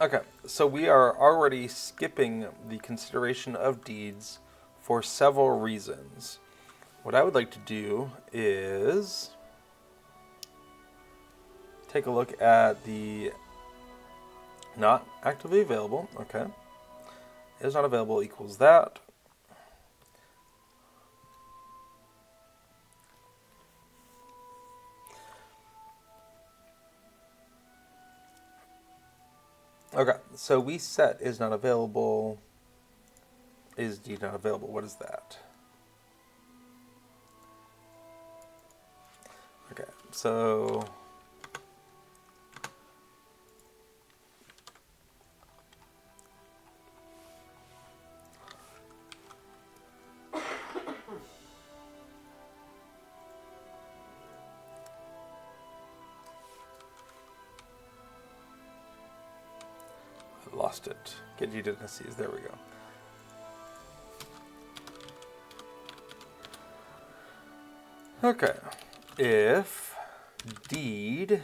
okay, so we are already skipping the consideration of deeds for several reasons. What I would like to do is take a look at the not actively available. Okay, is not available equals that. Okay, so we set is not available, is deed not available. What is that? Okay, so I lost it. Get deed indices. There we go. Okay, if deed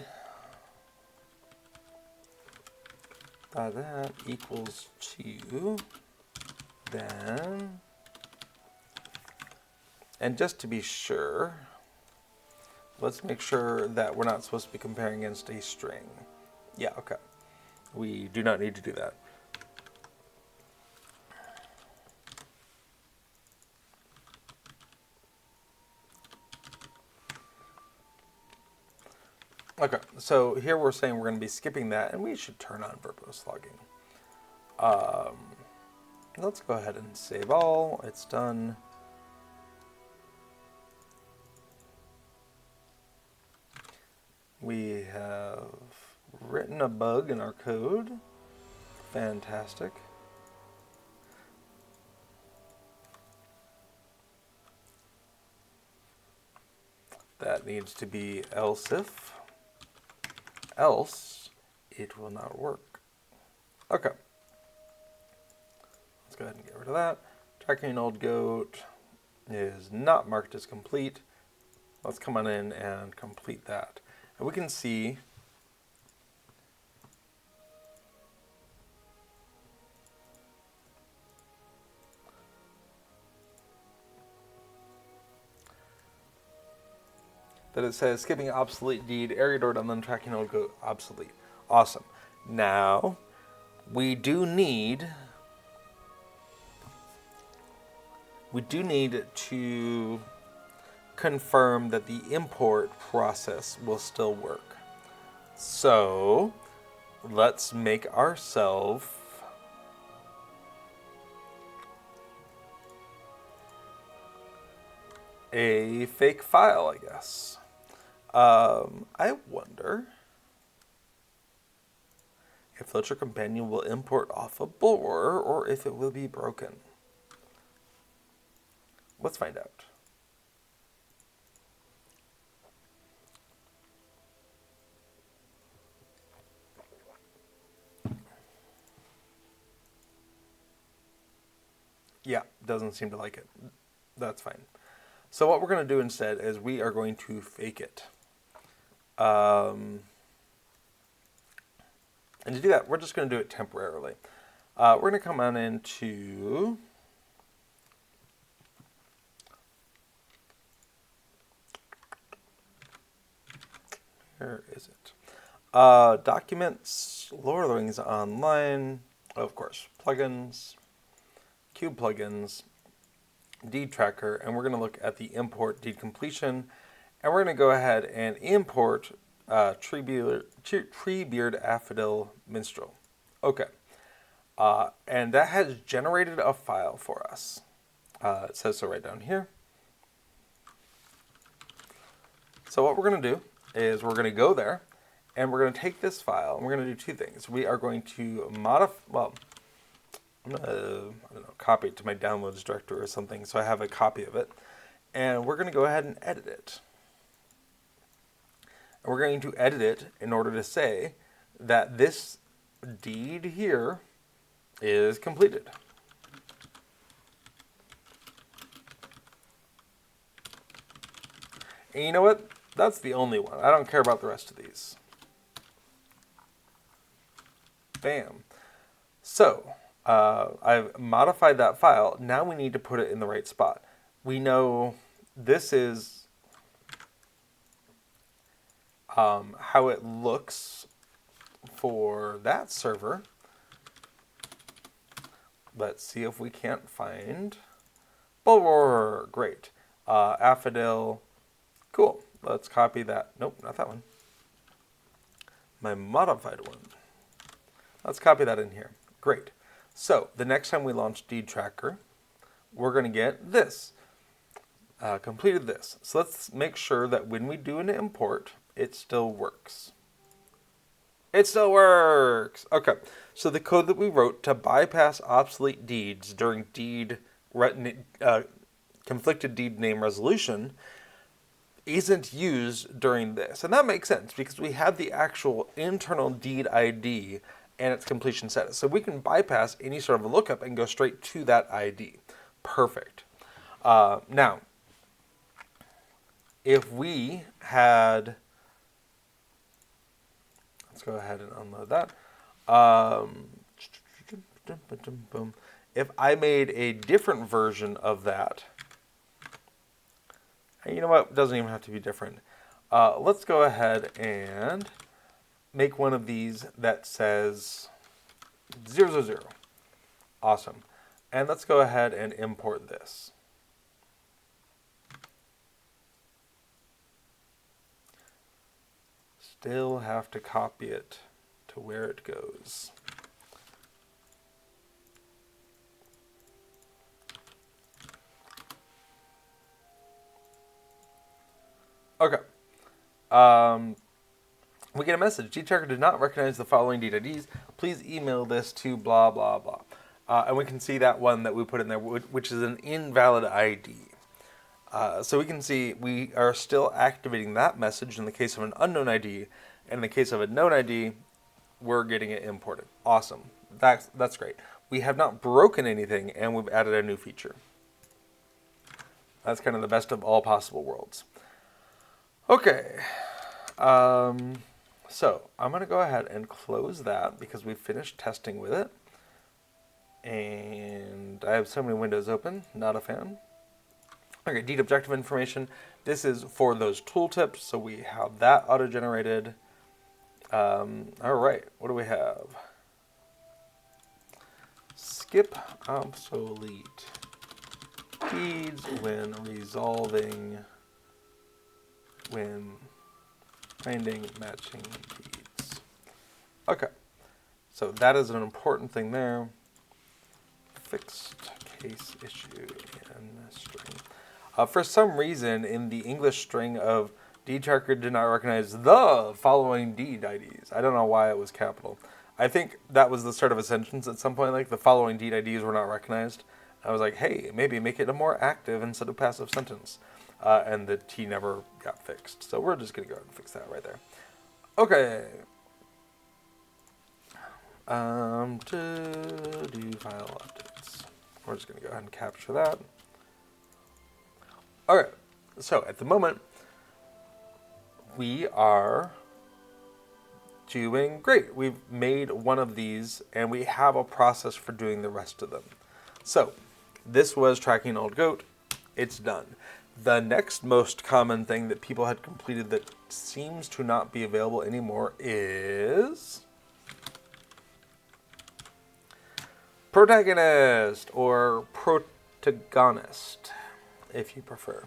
that equals 2, then, and just to be sure, let's make sure that we're not supposed to be comparing against a string. Yeah, okay. We do not need to do that. Okay, so here we're saying we're going to be skipping that, and we should turn on verbose logging. Let's go ahead and save all. It's done. We have written a bug in our code. Fantastic. That needs to be else if. Else, it will not work. Okay. Let's go ahead and get rid of that. Tracking old goat is not marked as complete. Let's come on in and complete that. And we can see that it says skipping obsolete deed, area door done, then tracking old goat obsolete. Awesome. Now, we do need to confirm that the import process will still work. So, let's make ourselves a fake file, I guess. I wonder if LOTRO Companion will import off of Bullroarer or if it will be broken. Let's find out. Yeah, doesn't seem to like it. That's fine. So what we're going to do instead is we are going to fake it. And to do that, we're just going to do it temporarily. We're going to come on into... Where is it? Documents, Lord of the Rings Online, of course, plugins, Cube plugins, deed tracker, and we're going to look at the import deed completion, and we're going to go ahead and import Treebeard Affidil Minstrel. Okay. And that has generated a file for us. It says so right down here. So what we're going to do is we're going to go there, and we're going to take this file, and we're going to do two things. We are going to modify, well, I'm going to, I don't know, copy it to my downloads directory or something, so I have a copy of it. And we're going to go ahead and edit it. And we're going to edit it in order to say that this deed here is completed. And you know what? That's the only one. I don't care about the rest of these. Bam. So, I've modified that file. Now we need to put it in the right spot. We know this is how it looks for that server. Let's see if we can't find Bullroarer. Great. Affidil. Cool. Let's copy that. Nope, not that one. My modified one. Let's copy that in here. Great. So the next time we launch Deed Tracker, we're going to get this. Completed this. So let's make sure that when we do an import, it still works. It still works! Okay. So the code that we wrote to bypass obsolete deeds during conflicted deed name resolution isn't used during this. And that makes sense because we have the actual internal deed ID and its completion status. So we can bypass any sort of a lookup and go straight to that ID. Perfect. Now, if we had... Let's go ahead and unload that. If I made a different version of that... You know what? It doesn't even have to be different. Let's go ahead and make one of these that says 000. Awesome. And let's go ahead and import this. Still have to copy it to where it goes. Okay. We get a message. Deed Tracker did not recognize the following deed IDs. Please email this to blah, blah, blah. And we can see that one that we put in there, which is an invalid ID. So we can see we are still activating that message in the case of an unknown ID. And in the case of a known ID, we're getting it imported. Awesome. That's great. We have not broken anything, and we've added a new feature. That's kind of the best of all possible worlds. Okay, so I'm going to go ahead and close that because we finished testing with it. And I have so many windows open, not a fan. Okay, deed objective information. This is for those tooltips, so we have that auto-generated. All right, what do we have? Skip obsolete deeds when resolving... when finding matching deeds. Okay, so that is an important thing there. Fixed case issue in string. For some reason, in the English string of Deed Tracker did not recognize the following deed IDs. I don't know why it was capital. I think that was the start of a sentence at some point, like the following deed IDs were not recognized. I was like, hey, maybe make it a more active instead of passive sentence. And the T never got fixed. So we're just going to go ahead and fix that right there. Okay. To do file updates. We're just going to go ahead and capture that. Okay, so at the moment, we are doing great. We've made one of these, and we have a process for doing the rest of them. So this was tracking an old goat. It's done. The next most common thing that people had completed that seems to not be available anymore is protagonist, or protagonist, if you prefer.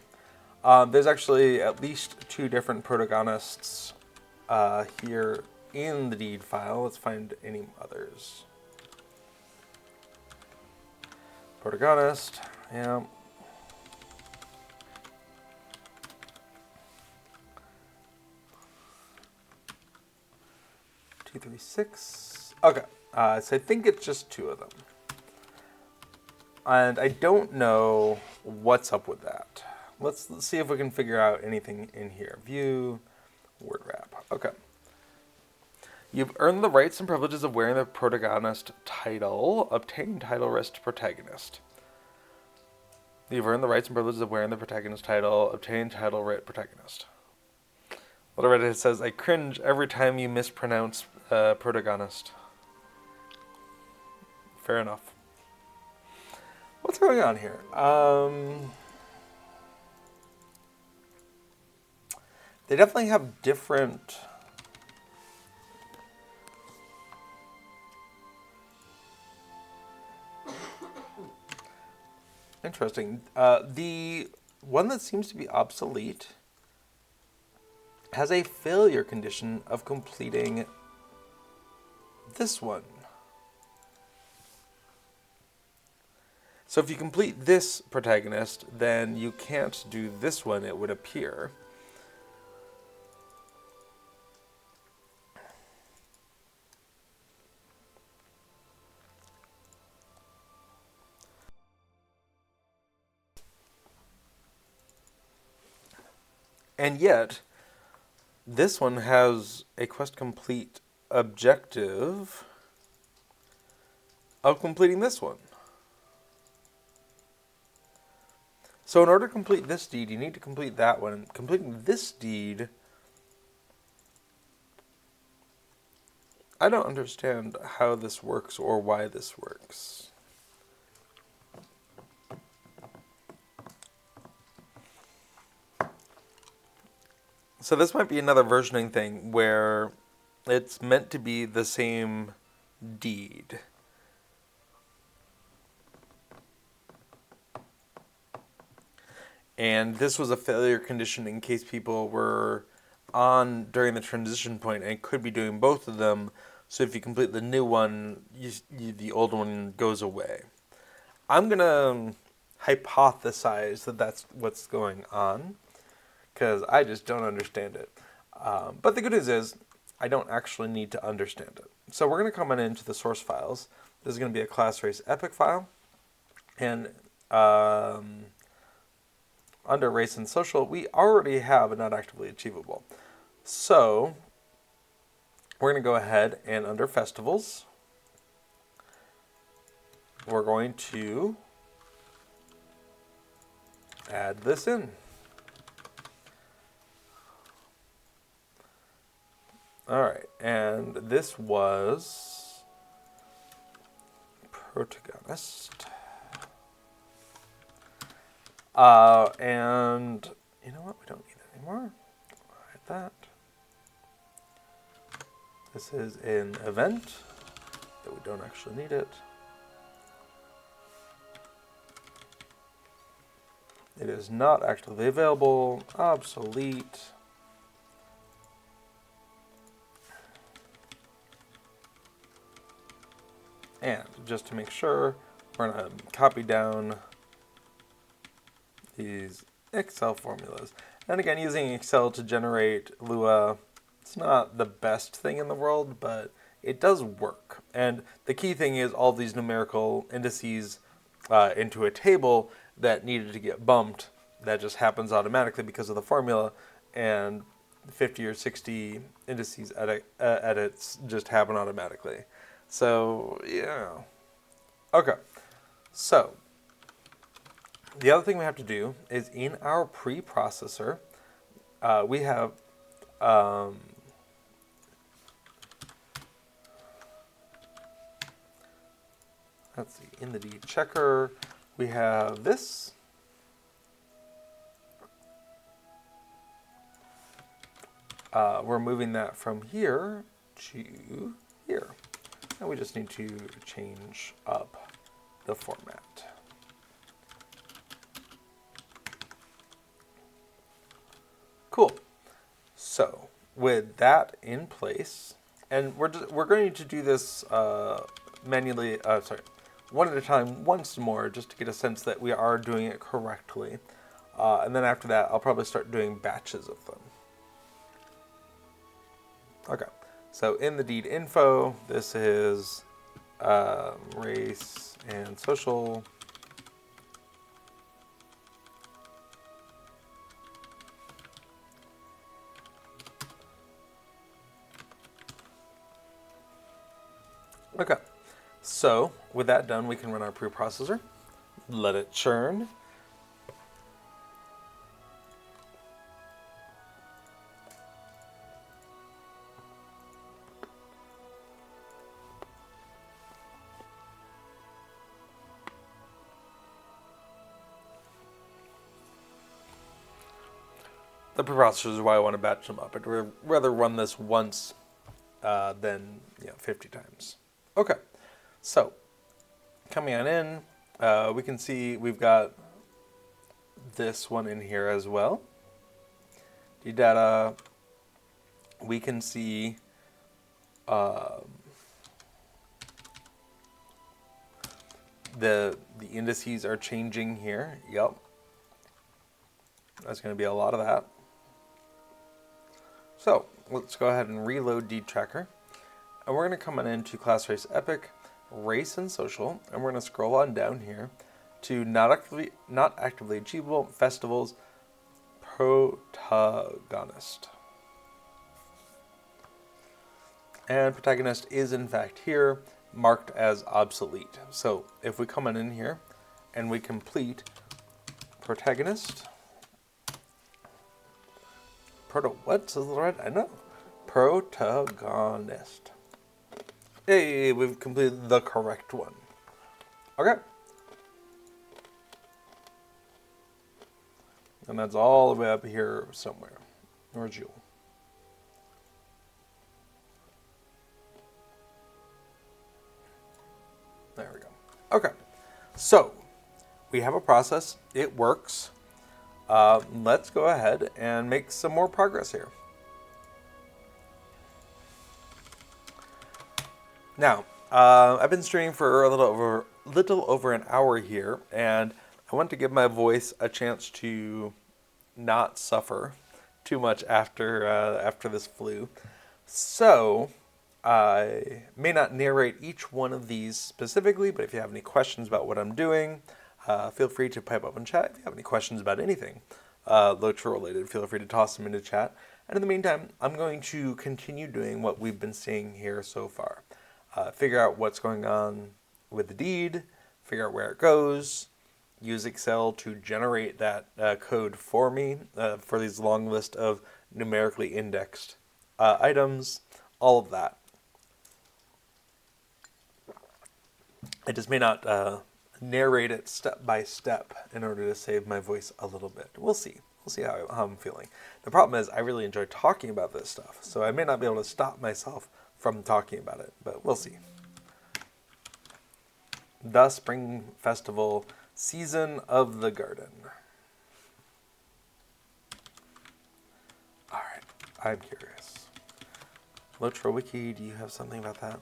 There's actually at least 2 different protagonists here in the deed file. Let's find any others. Protagonist, yeah. Two, 3, 6. Okay, so I think it's just 2 of them. And I don't know what's up with that. Let's see if we can figure out anything in here. View, word wrap. Okay. You've earned the rights and privileges of wearing the protagonist title. Obtain title rest protagonist. You've earned the rights and privileges of wearing the protagonist title. Obtain title right protagonist. Whatever it says, I cringe every time you mispronounce protagonist. Fair enough. What's going on here? They definitely have different... Interesting. The one that seems to be obsolete has a failure condition of completing this one. So if you complete this protagonist, then you can't do this one, it would appear. And yet, this one has a quest complete objective of completing this one. So in order to complete this deed, you need to complete that one. Completing this deed, I don't understand how this works or why this works. So this might be another versioning thing where it's meant to be the same deed. And this was a failure condition in case people were on during the transition point and could be doing both of them. So if you complete the new one, the old one goes away. I'm going to hypothesize that that's what's going on, because I just don't understand it. But the good news is, I don't actually need to understand it. So we're going to come on into the source files. This is going to be a class race epic file. And under race and social, we already have a not actively achievable. So we're going to go ahead and under festivals, we're going to add this in. All right, and this was protagonist. And you know what? We don't need that anymore. Hide that. This is an event that we don't actually need it. It is not actively available. Obsolete. And just to make sure, we're going to copy down these Excel formulas. And again, using Excel to generate Lua, it's not the best thing in the world, but it does work. And the key thing is all these numerical indices into a table that needed to get bumped, that just happens automatically because of the formula, and 50 or 60 indices edits just happen automatically. So, yeah. Okay. So, the other thing we have to do is in our preprocessor, we have let's see, in the deed checker, we have this. We're moving that from here to here. And we just need to change up the format. Cool. So with that in place, and we're going to do this manually, one at a time once more, just to get a sense that we are doing it correctly. And then after that, I'll probably start doing batches of them. Okay, so in the deed info, this is race and social. Okay, so with that done, we can run our preprocessor, let it churn. The preprocessor is why I want to batch them up. I'd rather run this once than 50 times. Okay, so coming on in, we can see we've got this one in here as well. The data, we can see the indices are changing here. Yep, that's going to be a lot of that. So let's go ahead and reload deed tracker. And we're going to come on into class race epic, race and social, and we're going to scroll on down here to not actively achievable festivals protagonist. And protagonist is in fact here marked as obsolete. So if we come on in here and we complete protagonist, what says the red? I know. Protagonist. Hey, we've completed the correct one. Okay. And that's all the way up here somewhere. Where's Jewel? There we go. Okay. So, we have a process. It works. Let's go ahead and make some more progress here. Now, I've been streaming for a little over an hour here, and I want to give my voice a chance to not suffer too much after this flu. So, I may not narrate each one of these specifically, but if you have any questions about what I'm doing, feel free to pipe up in chat. If you have any questions about anything LOTRO related, feel free to toss them into chat. And in the meantime, I'm going to continue doing what we've been seeing here so far. Figure out what's going on with the deed, figure out where it goes, use Excel to generate that code for me for these long list of numerically indexed items, all of that. I just may not narrate it step by step in order to save my voice a little bit. We'll see. We'll see how I'm feeling. The problem is I really enjoy talking about this stuff, so I may not be able to stop myself from talking about it, but we'll see. The Spring Festival Season of the Garden. Alright, I'm curious. LOTRO Wiki, do you have something about that?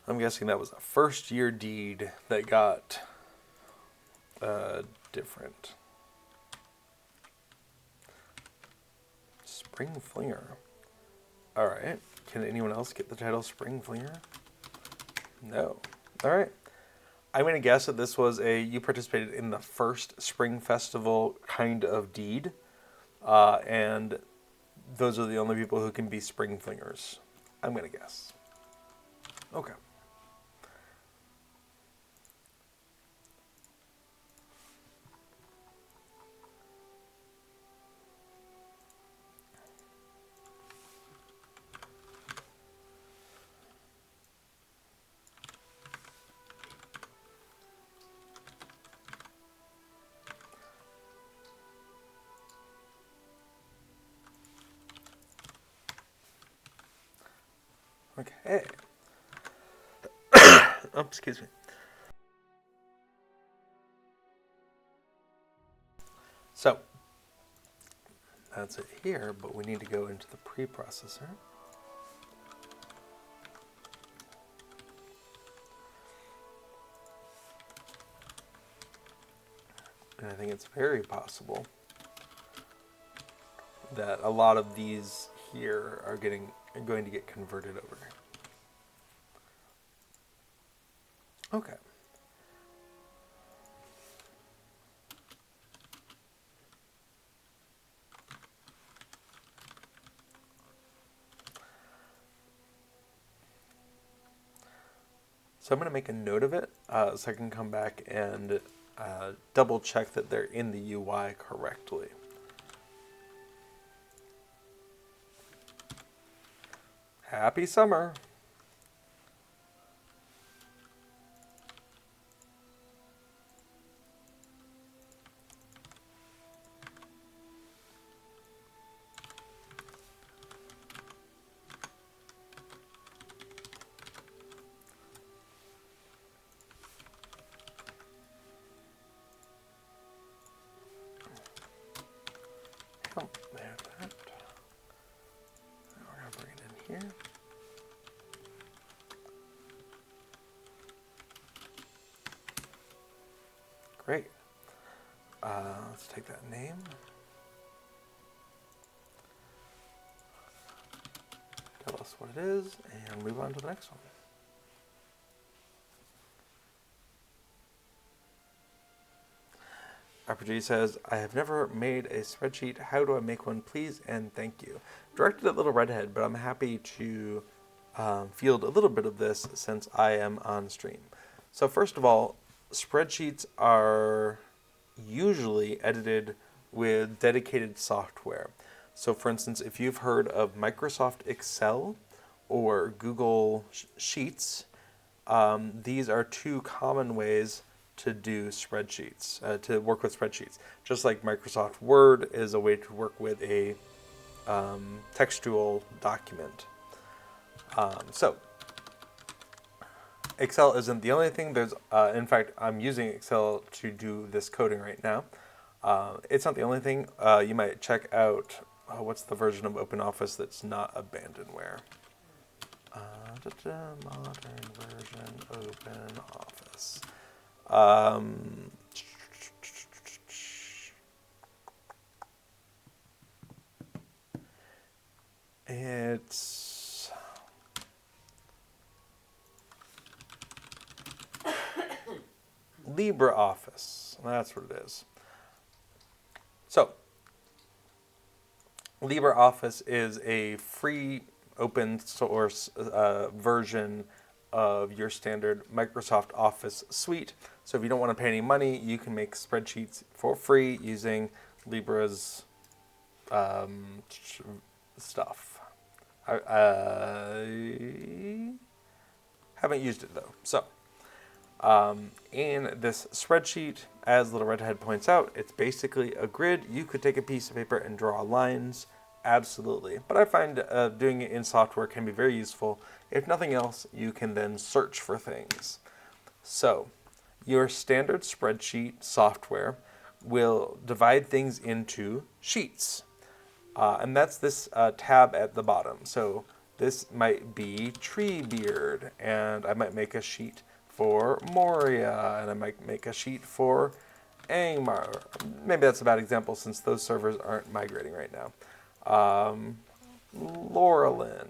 I'm guessing that was a first year deed that got different. Spring Flinger. Alright. Can anyone else get the title Spring Flinger? No. All right. I'm going to guess that this was you participated in the first Spring Festival kind of deed, and those are the only people who can be spring flingers. I'm going to guess. Okay. Okay. Oh, excuse me. So, that's it here, but we need to go into the preprocessor. And I think it's very possible that a lot of these here are going to get converted over. Okay. So I'm going to make a note of it so I can come back and double check that they're in the UI correctly. Happy summer! Oh, there's that. Now we're going to bring it in here. Great. Let's take that name. Tell us what it is, and move on to the next one. RPG says, I have never made a spreadsheet. How do I make one, please? And thank you. Directed at Little Redhead, but I'm happy to field a little bit of this since I am on stream. So first of all, spreadsheets are usually edited with dedicated software. So for instance, if you've heard of Microsoft Excel or Google Sheets, these are two common ways to do spreadsheets, to work with spreadsheets. Just like Microsoft Word is a way to work with a textual document. So Excel isn't the only thing. There's, in fact, I'm using Excel to do this coding right now. It's not the only thing. You might check out what's the version of OpenOffice that's not abandonware. Modern version OpenOffice. It's LibreOffice. That's what it is. So, LibreOffice is a free open source version of your standard Microsoft Office suite. So if you don't want to pay any money, you can make spreadsheets for free using Libre's stuff. I haven't used it though. So in this spreadsheet, as Little Redhead points out, it's basically a grid. You could take a piece of paper and draw lines. Absolutely. But I find doing it in software can be very useful. If nothing else, you can then search for things. So your standard spreadsheet software will divide things into sheets. And that's this tab at the bottom. So this might be Treebeard, and I might make a sheet for Moria, and I might make a sheet for Angmar. Maybe that's a bad example since those servers aren't migrating right now. Laurelin.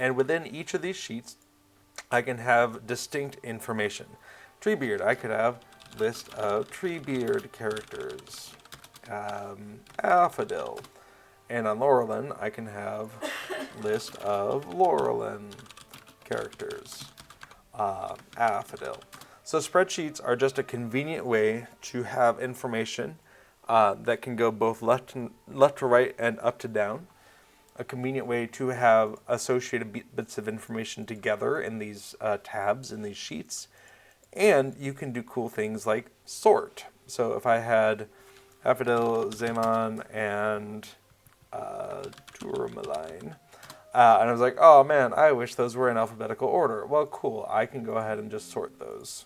And within each of these sheets, I can have distinct information. Treebeard, I could have list of Treebeard characters. Aphidil. And on Laurelin, I can have list of Laurelin characters. Aphidil. So spreadsheets are just a convenient way to have information that can go both left to right and up to down. A convenient way to have associated bits of information together in these tabs in these sheets. And you can do cool things like sort. So if I had Aphidil, Zaman, and Tourmaline, and I was like, oh man, I wish those were in alphabetical order. Well, cool. I can go ahead and just sort those.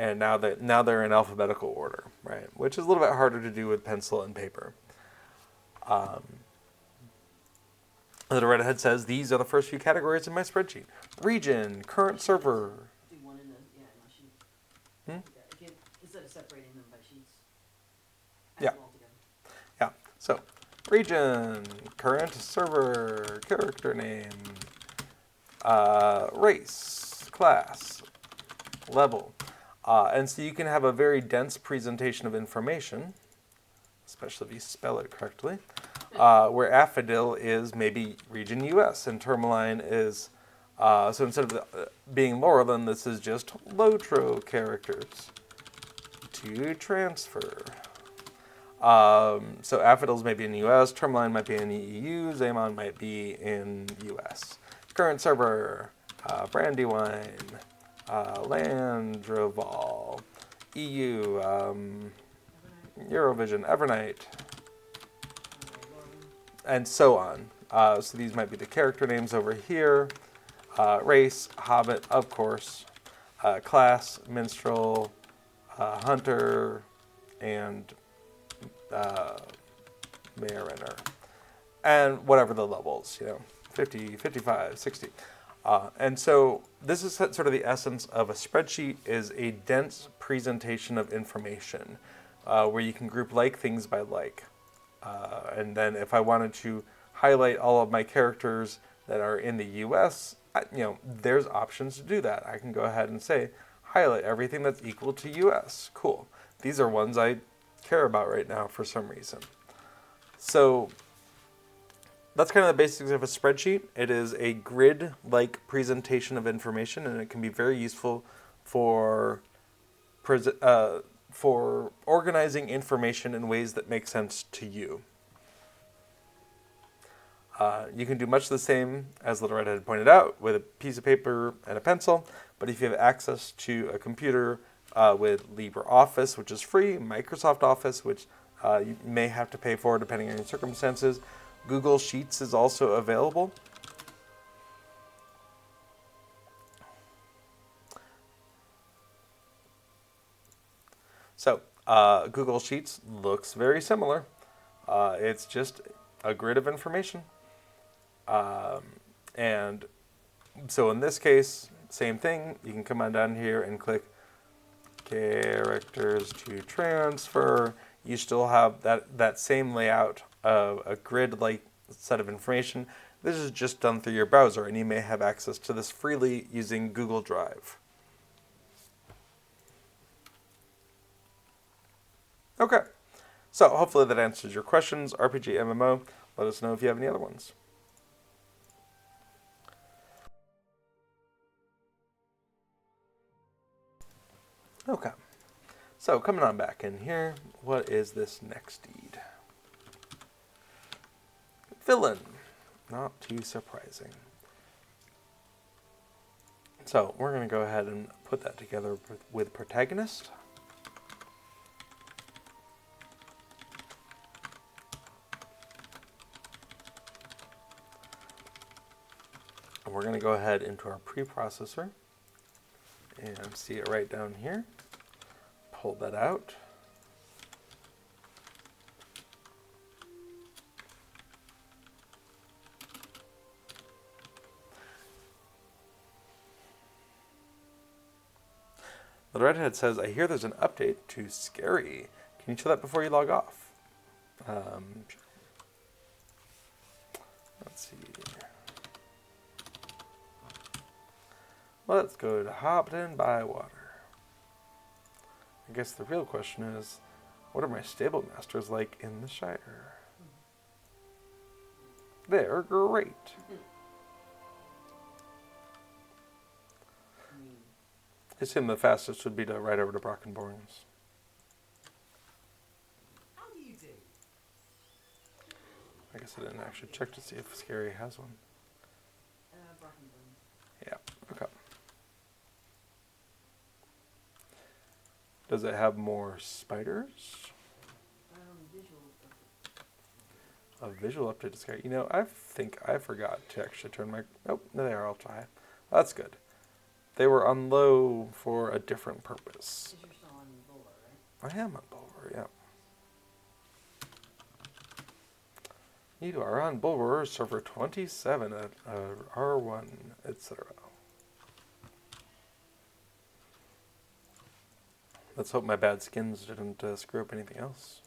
And now they're in alphabetical order, right? Which is a little bit harder to do with pencil and paper. The redhead says, these are the first few categories in my spreadsheet. Region, current server. Do one in a sheet. Instead of separating them by sheets. Yeah. Yeah. So, region, current server, character name, race, class, level. And so you can have a very dense presentation of information, especially if you spell it correctly, where Aphidil is maybe region US and Tourmaline is, so instead of being Laurelin, this is just LOTRO characters to transfer. So Aphidil's maybe in US, Tourmaline might be in the EU, Zaman might be in US. Current server, Brandywine, Landroval, EU, Eurovision, Evernight, and so on. So these might be the character names over here. Race, Hobbit, of course. Class, Minstrel, Hunter, and Mariner. And whatever the levels, 50, 55, 60. And so this is sort of the essence of a spreadsheet, is a dense presentation of information where you can group like things by like. And then if I wanted to highlight all of my characters that are in the US, there's options to do that. I can go ahead and say, highlight everything that's equal to US. Cool. These are ones I care about right now for some reason. So that's kind of the basics of a spreadsheet. It is a grid-like presentation of information, and it can be very useful for organizing information in ways that make sense to you. You can do much the same, as Little Red had pointed out, with a piece of paper and a pencil, but if you have access to a computer with LibreOffice, which is free, Microsoft Office, which you may have to pay for depending on your circumstances, Google Sheets is also available. So, Google Sheets looks very similar. It's just a grid of information. And so in this case, same thing. You can come on down here and click characters to transfer. You still have that same layout of a grid-like set of information. This is just done through your browser, and you may have access to this freely using Google Drive. Okay, so hopefully that answers your questions. RPG MMO, let us know if you have any other ones. Okay, so coming on back in here, what is this next deed? Villain, not too surprising. So we're going to go ahead and put that together with protagonist. And we're going to go ahead into our preprocessor and see it right down here. Pull that out. The redhead says, I hear there's an update to Scary. Can you show that before you log off? Let's see. Let's go to Hopton by Water. I guess the real question is, what are my stable masters like in the Shire? They're great. I assume the fastest would be to ride over to Brockenborns. How do you do? I guess I didn't actually check to see if Scary has one. Brockenburn. Yeah, okay. Does it have more spiders? Visual. A visual update to Scary. You know, I think I forgot to actually turn my... Oh, there they are. I'll try. That's good. They were on low for a different purpose. Because you're still on Bullroarer, right? I am on Bullroarer, yeah. You are on Bullroarer server 27 at R1, etc. Let's hope my bad skins didn't screw up anything else.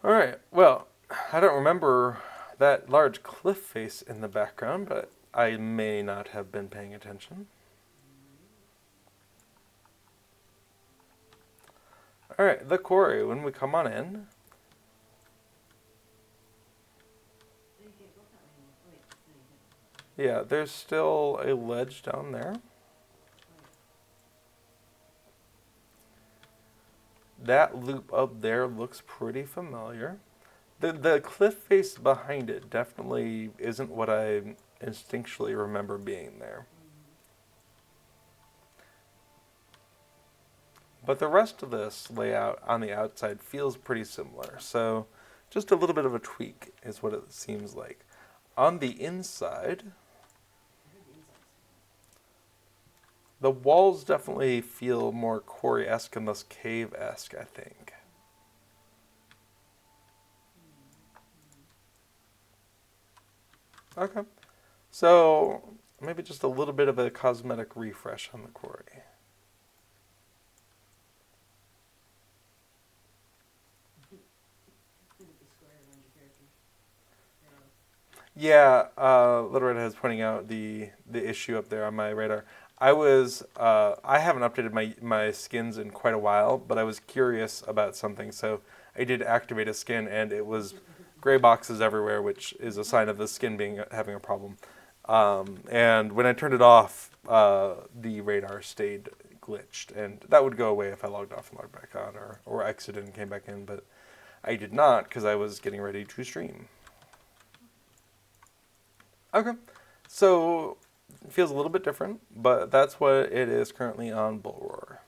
Alright, well, I don't remember that large cliff face in the background, but I may not have been paying attention. Alright, the quarry, when we come on in. Yeah, there's still a ledge down there. That loop up there looks pretty familiar. The cliff face behind it definitely isn't what I instinctually remember being there. But the rest of this layout on the outside feels pretty similar. So just a little bit of a tweak is what it seems like. On the inside, the walls definitely feel more quarry-esque and less cave-esque, I think. Okay. So maybe just a little bit of a cosmetic refresh on the quarry. Yeah, Little Red is pointing out the issue up there on my radar. I haven't updated my skins in quite a while, but I was curious about something, so I did activate a skin, and it was gray boxes everywhere, which is a sign of the skin having a problem. And when I turned it off, the radar stayed glitched, and that would go away if I logged off and logged back on, or exited and came back in, but I did not because I was getting ready to stream. Okay, so it feels a little bit different, but that's what it is currently on Bullroarer.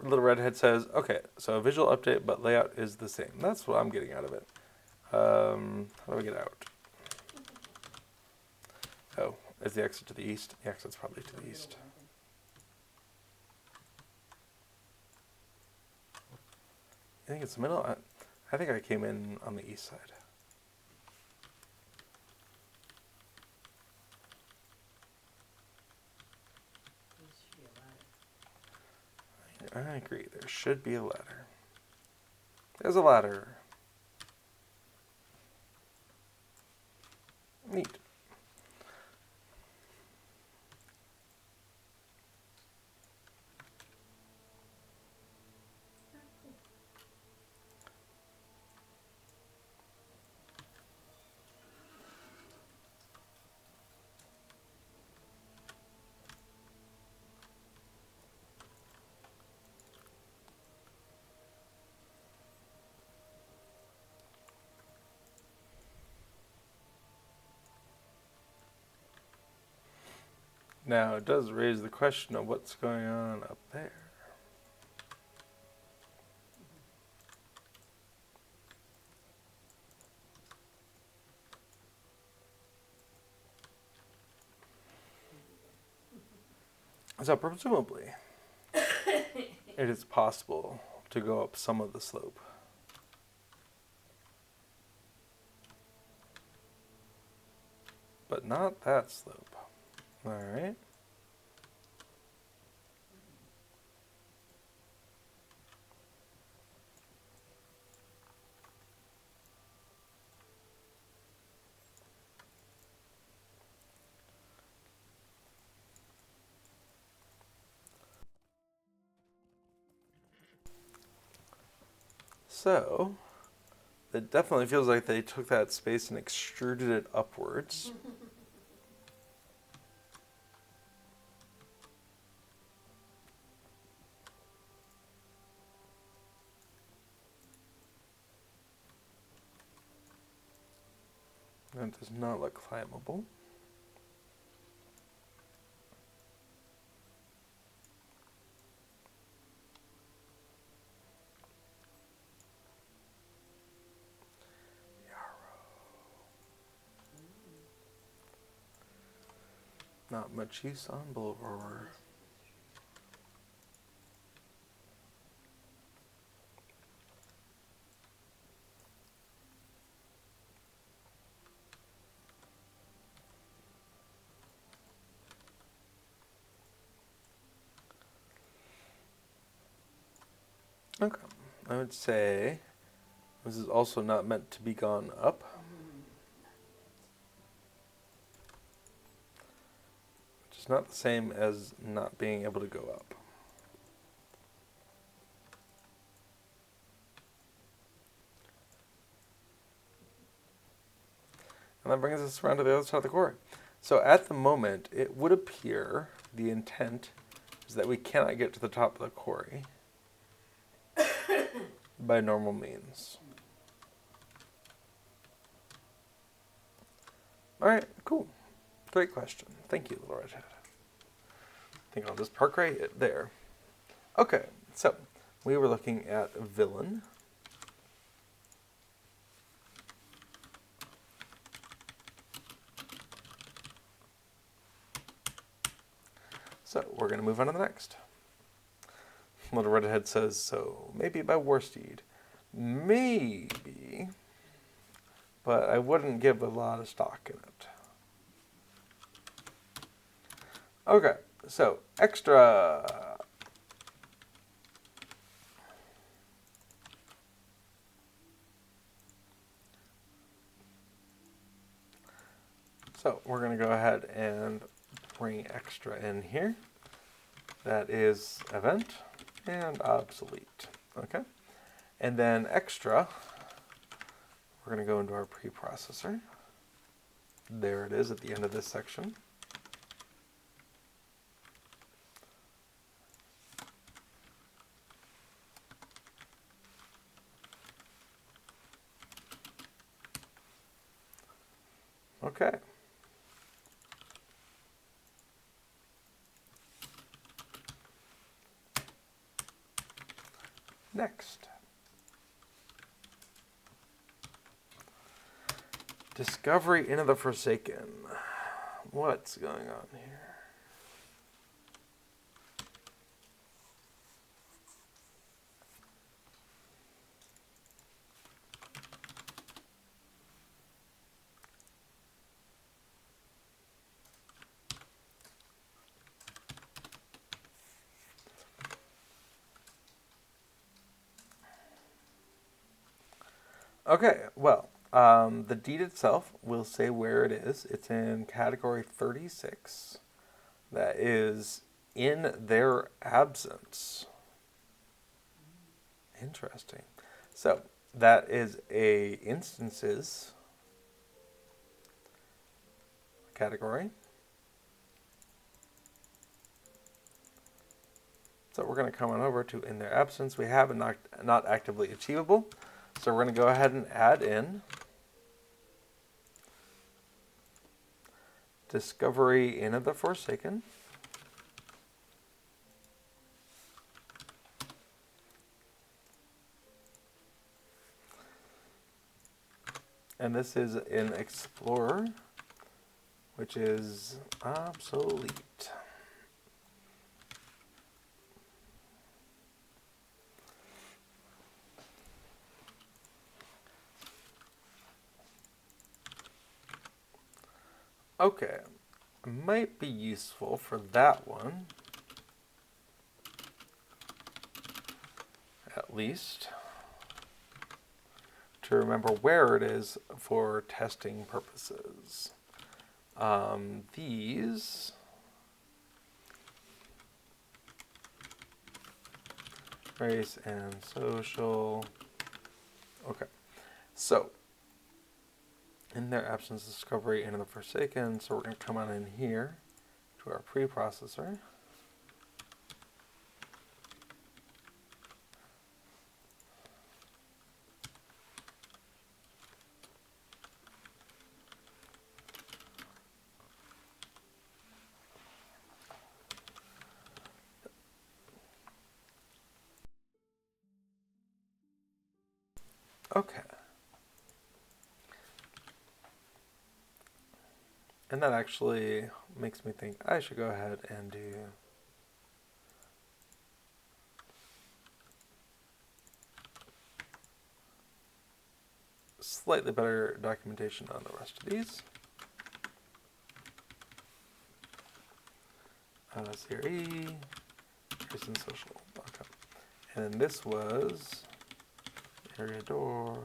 Little Redhead says, okay, so a visual update, but layout is the same. That's what I'm getting out of it. How do I get out? Oh, is the exit to the east? The exit's probably to the east. I think it's the middle. I think I came in on the east side. I agree. There should be a ladder. There's a ladder. Neat. Now, it does raise the question of what's going on up there. So, presumably, it is possible to go up some of the slope. but not that slope. All right. So, it definitely feels like they took that space and extruded it upwards. That does not look climbable. Not much use on Bullroarer. Okay, I would say this is also not meant to be gone up. Which is not the same as not being able to go up. And that brings us around to the other side of the quarry. So at the moment, it would appear the intent is that we cannot get to the top of the quarry by normal means. Alright, cool. Great question. Thank you, Little Redhead. I think I'll just park right there. Okay, so we were looking at villain. So we're going to move on to the next. Little Redhead says, so maybe by Warsteed. Maybe, but I wouldn't give a lot of stock in it. Okay, so extra. So we're going to go ahead and bring extra in here. That is event and obsolete. Okay, and then extra, we're going to go into our preprocessor. There it is at the end of this section. Okay. Next. Discovery into the Forsaken. What's going on here? Okay, well, the deed itself will say where it is. It's in category 36. That is in their absence. Interesting. So that is a instances category. So we're going to come on over to in their absence. We have a not actively achievable. So we're going to go ahead and add in Discovery into the Forsaken. And this is in Explorer, which is obsolete. Okay, it might be useful for that one, at least, to remember where it is for testing purposes. These race and social. Okay, so in their absence, discovery and the Forsaken. So we're going to come on in here to our preprocessor. Okay. And that actually makes me think I should go ahead and do slightly better documentation on the rest of these. CRE, trace and social. Okay. And then this was area door,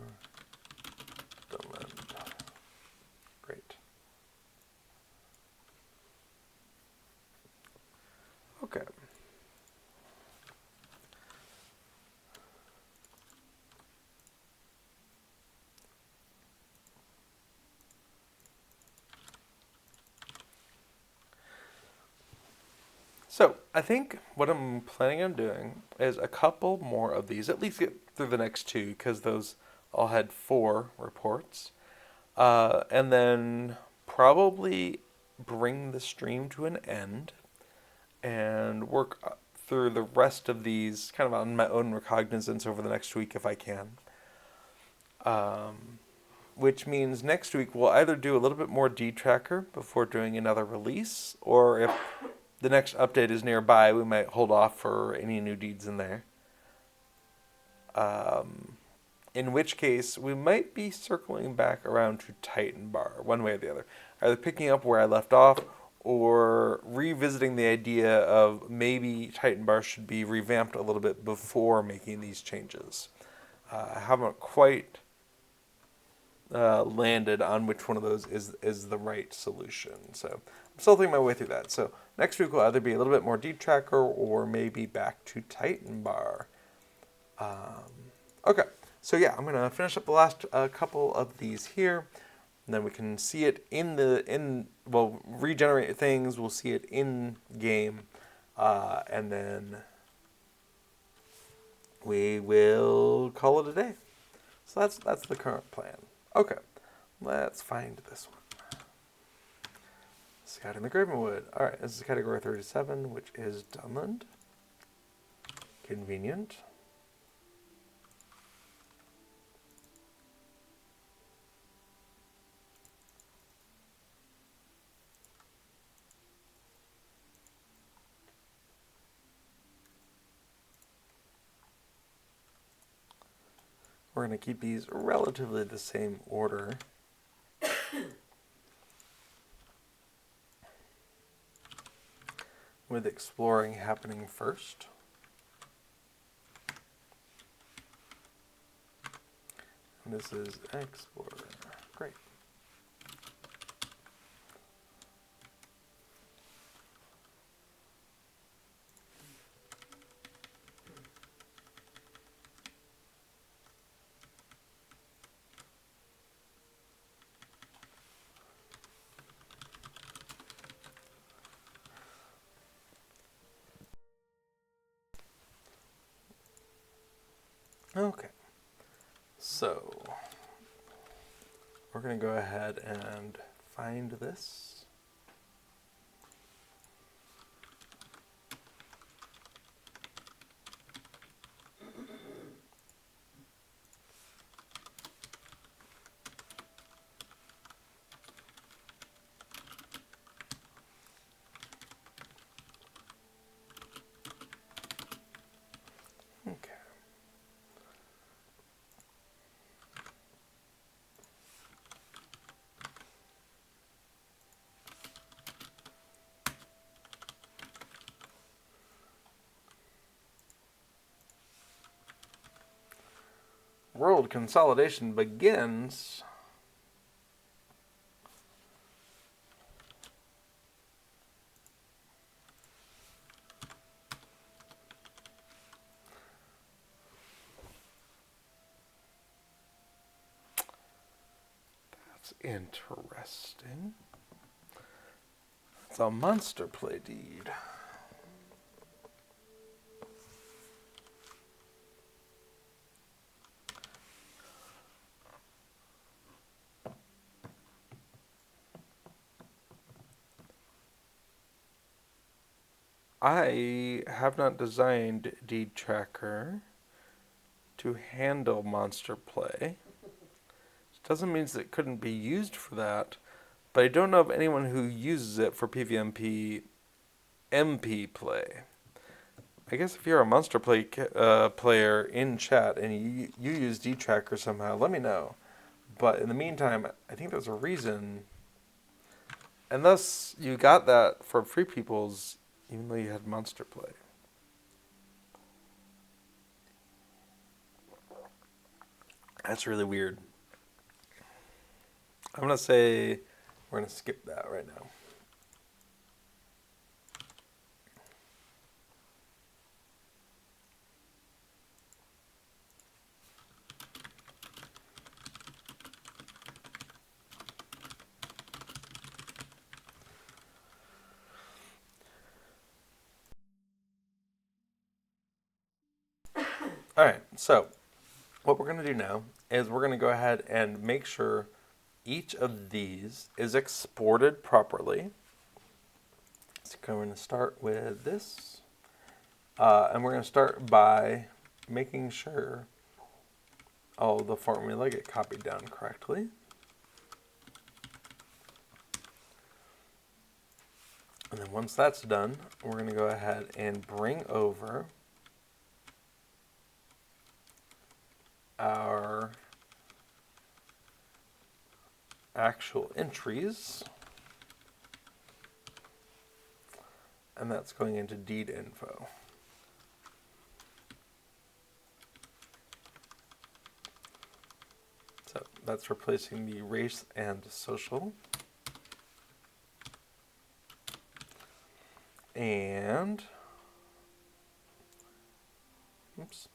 domain. Great. Okay. So I think what I'm planning on doing is a couple more of these, at least get through the next two, because those all had 4 reports. And then probably bring the stream to an end and work through the rest of these kind of on my own recognizance over the next week if I can. Which means next week we'll either do a little bit more D-Tracker before doing another release, or if the next update is nearby, we might hold off for any new deeds in there. In which case, we might be circling back around to Titan Bar, one way or the other. Either picking up where I left off, or revisiting the idea of maybe Titan Bar should be revamped a little bit before making these changes. I haven't quite landed on which one of those is the right solution. So I'm still thinking my way through that. So next week will either be a little bit more Deep Tracker or maybe back to Titan Bar. Okay, so yeah, I'm gonna finish up the last couple of these here, and then we can see it well, regenerate things. We'll see it in game, and then we will call it a day. So that's the current plan. Okay, let's find this one. Scouting the Gravenwood. All right, this is category 37, which is Dunland. Convenient. We're going to keep these relatively the same order. With exploring happening first. And this is Explorer. Great. Okay, so we're going to go ahead and find this. Okay. world consolidation begins. That's interesting. It's a monster play deed. I have not designed Deed Tracker to handle monster play. It doesn't mean that it couldn't be used for that, but I don't know of anyone who uses it for PvMP MP play. I guess if you're a monster play player in chat and you use Deed Tracker somehow, let me know. But in the meantime, I think there's a reason. Unless you got that for Free People's, even though you had monster play. That's really weird. I'm going to say we're going to skip that right now. All right, so what we're going to do now is we're going to go ahead and make sure each of these is exported properly. So we're going to start with this. And we're going to start by making sure all the formula get copied down correctly. And then once that's done, we're going to go ahead and bring over our actual entries. And that's going into deed info. So that's replacing the race and social. And, oops,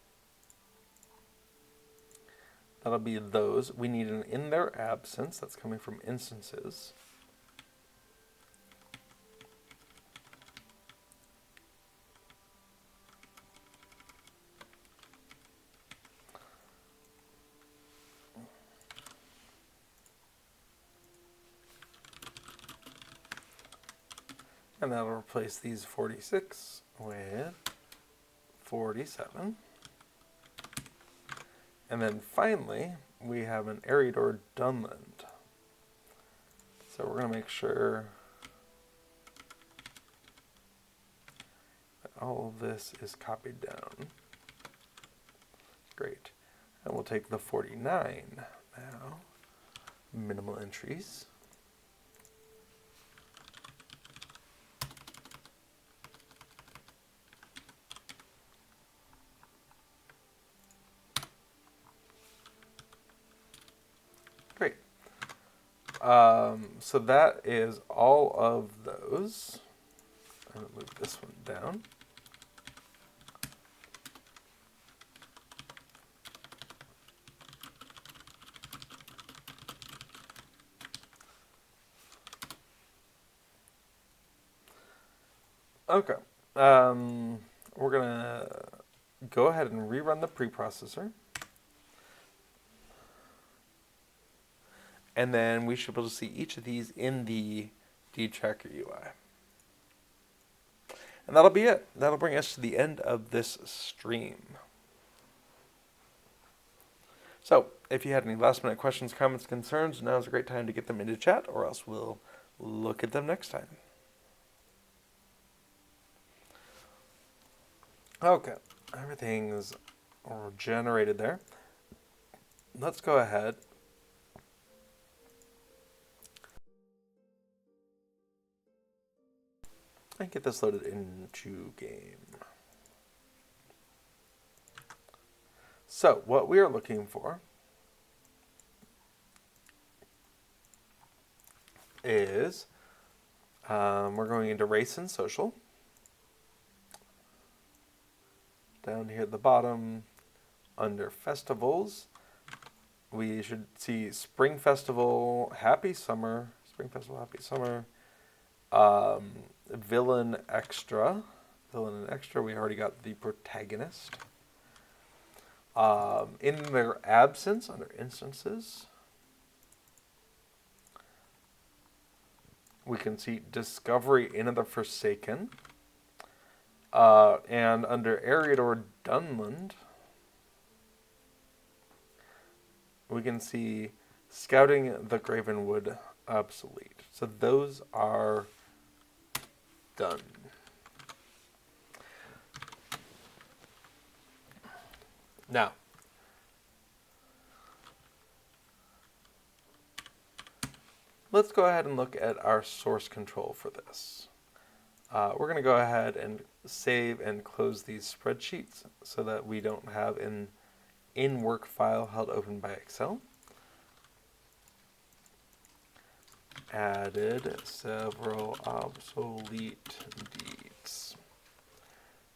that'll be those. We need an in their absence. That's coming from instances. And that'll replace these 46 with 47. And then finally, we have an Eriador Dunland. So we're going to make sure that all of this is copied down. Great. And we'll take the 49 now. Minimal entries. Great. So that is all of those. I'm going to move this one down. Okay. We're going to go ahead and rerun the preprocessor. And then we should be able to see each of these in the Deed Tracker UI. And that'll be it. That'll bring us to the end of this stream. So, if you had any last minute questions, comments, concerns, now's a great time to get them into chat, or else we'll look at them next time. Okay, everything's generated there. Let's go ahead and get this loaded into game. So what we are looking for is we're going into race and social. Down here at the bottom, under festivals, we should see Spring Festival, Happy Summer, Spring Festival, Happy Summer, Villain Extra, Villain and Extra, we already got the protagonist. In their absence, under instances, we can see Discovery in the Forsaken. And under Eriador Dunland, we can see Scouting the Gravenwood obsolete. So those are done. Now, let's go ahead and look at our source control for this. We're going to go ahead and save and close these spreadsheets so that we don't have an in-work file held open by Excel. Added several obsolete deeds.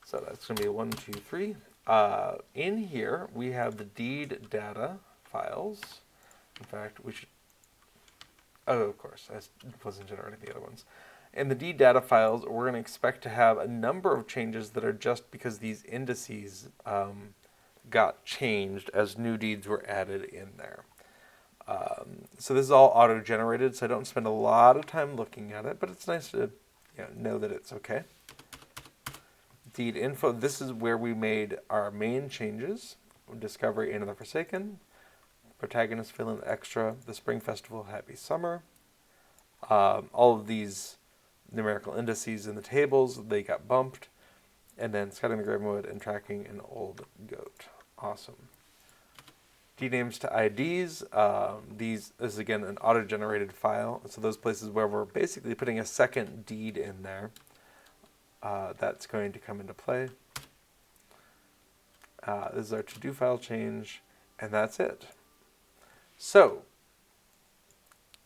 So that's going to be 1, 2, 3. In here, we have the deed data files. In fact, we should... Oh, of course, I wasn't generating the other ones. In the deed data files, we're going to expect to have a number of changes that are just because these indices got changed as new deeds were added in there. So this is all auto-generated, so I don't spend a lot of time looking at it, but it's nice to know that it's okay. Deed info, this is where we made our main changes. Discovery in the Forsaken, Protagonist, Villain, Extra, the Spring Festival, Happy Summer. All of these numerical indices in the tables, they got bumped. And then Scouting the Gravenwood and Tracking an Old Goat. Awesome. Deed names to IDs. This is again an auto-generated file. So those places where we're basically putting a second deed in there, that's going to come into play. This is our to-do file change, and that's it. So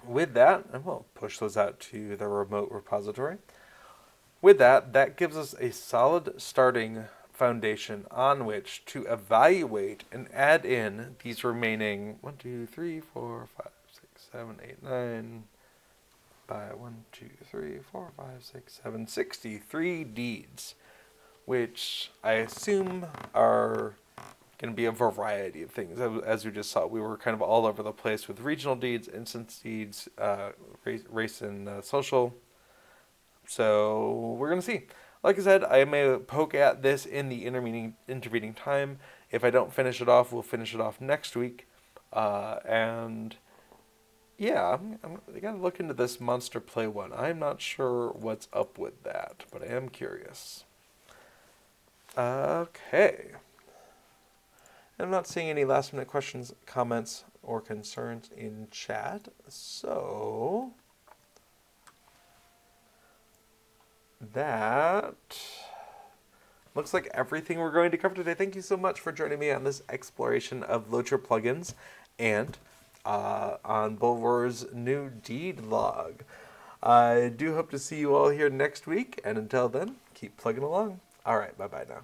with that, and we'll push those out to the remote repository. With that, that gives us a solid starting foundation on which to evaluate and add in these remaining 1, 2, 3, 4, 5, 6, 7, 8, 9 by 1, 2, 3, 4, 5, 6, 7, 63 deeds, which I assume are going to be a variety of things. As we just saw, we were kind of all over the place with regional deeds, instance deeds, race and social. So we're going to see. Like I said, I may poke at this in the intervening time. If I don't finish it off, we'll finish it off next week. And yeah, I got to look into this Monster Play one. I'm not sure what's up with that, but I am curious. Okay. I'm not seeing any last minute questions, comments, or concerns in chat. So that looks like everything we're going to cover today. Thank you so much for joining me on this exploration of LOTRO plugins and on Bullroarer's new deed log. I do hope to see you all here next week, and until then, keep plugging along. All right, bye-bye now.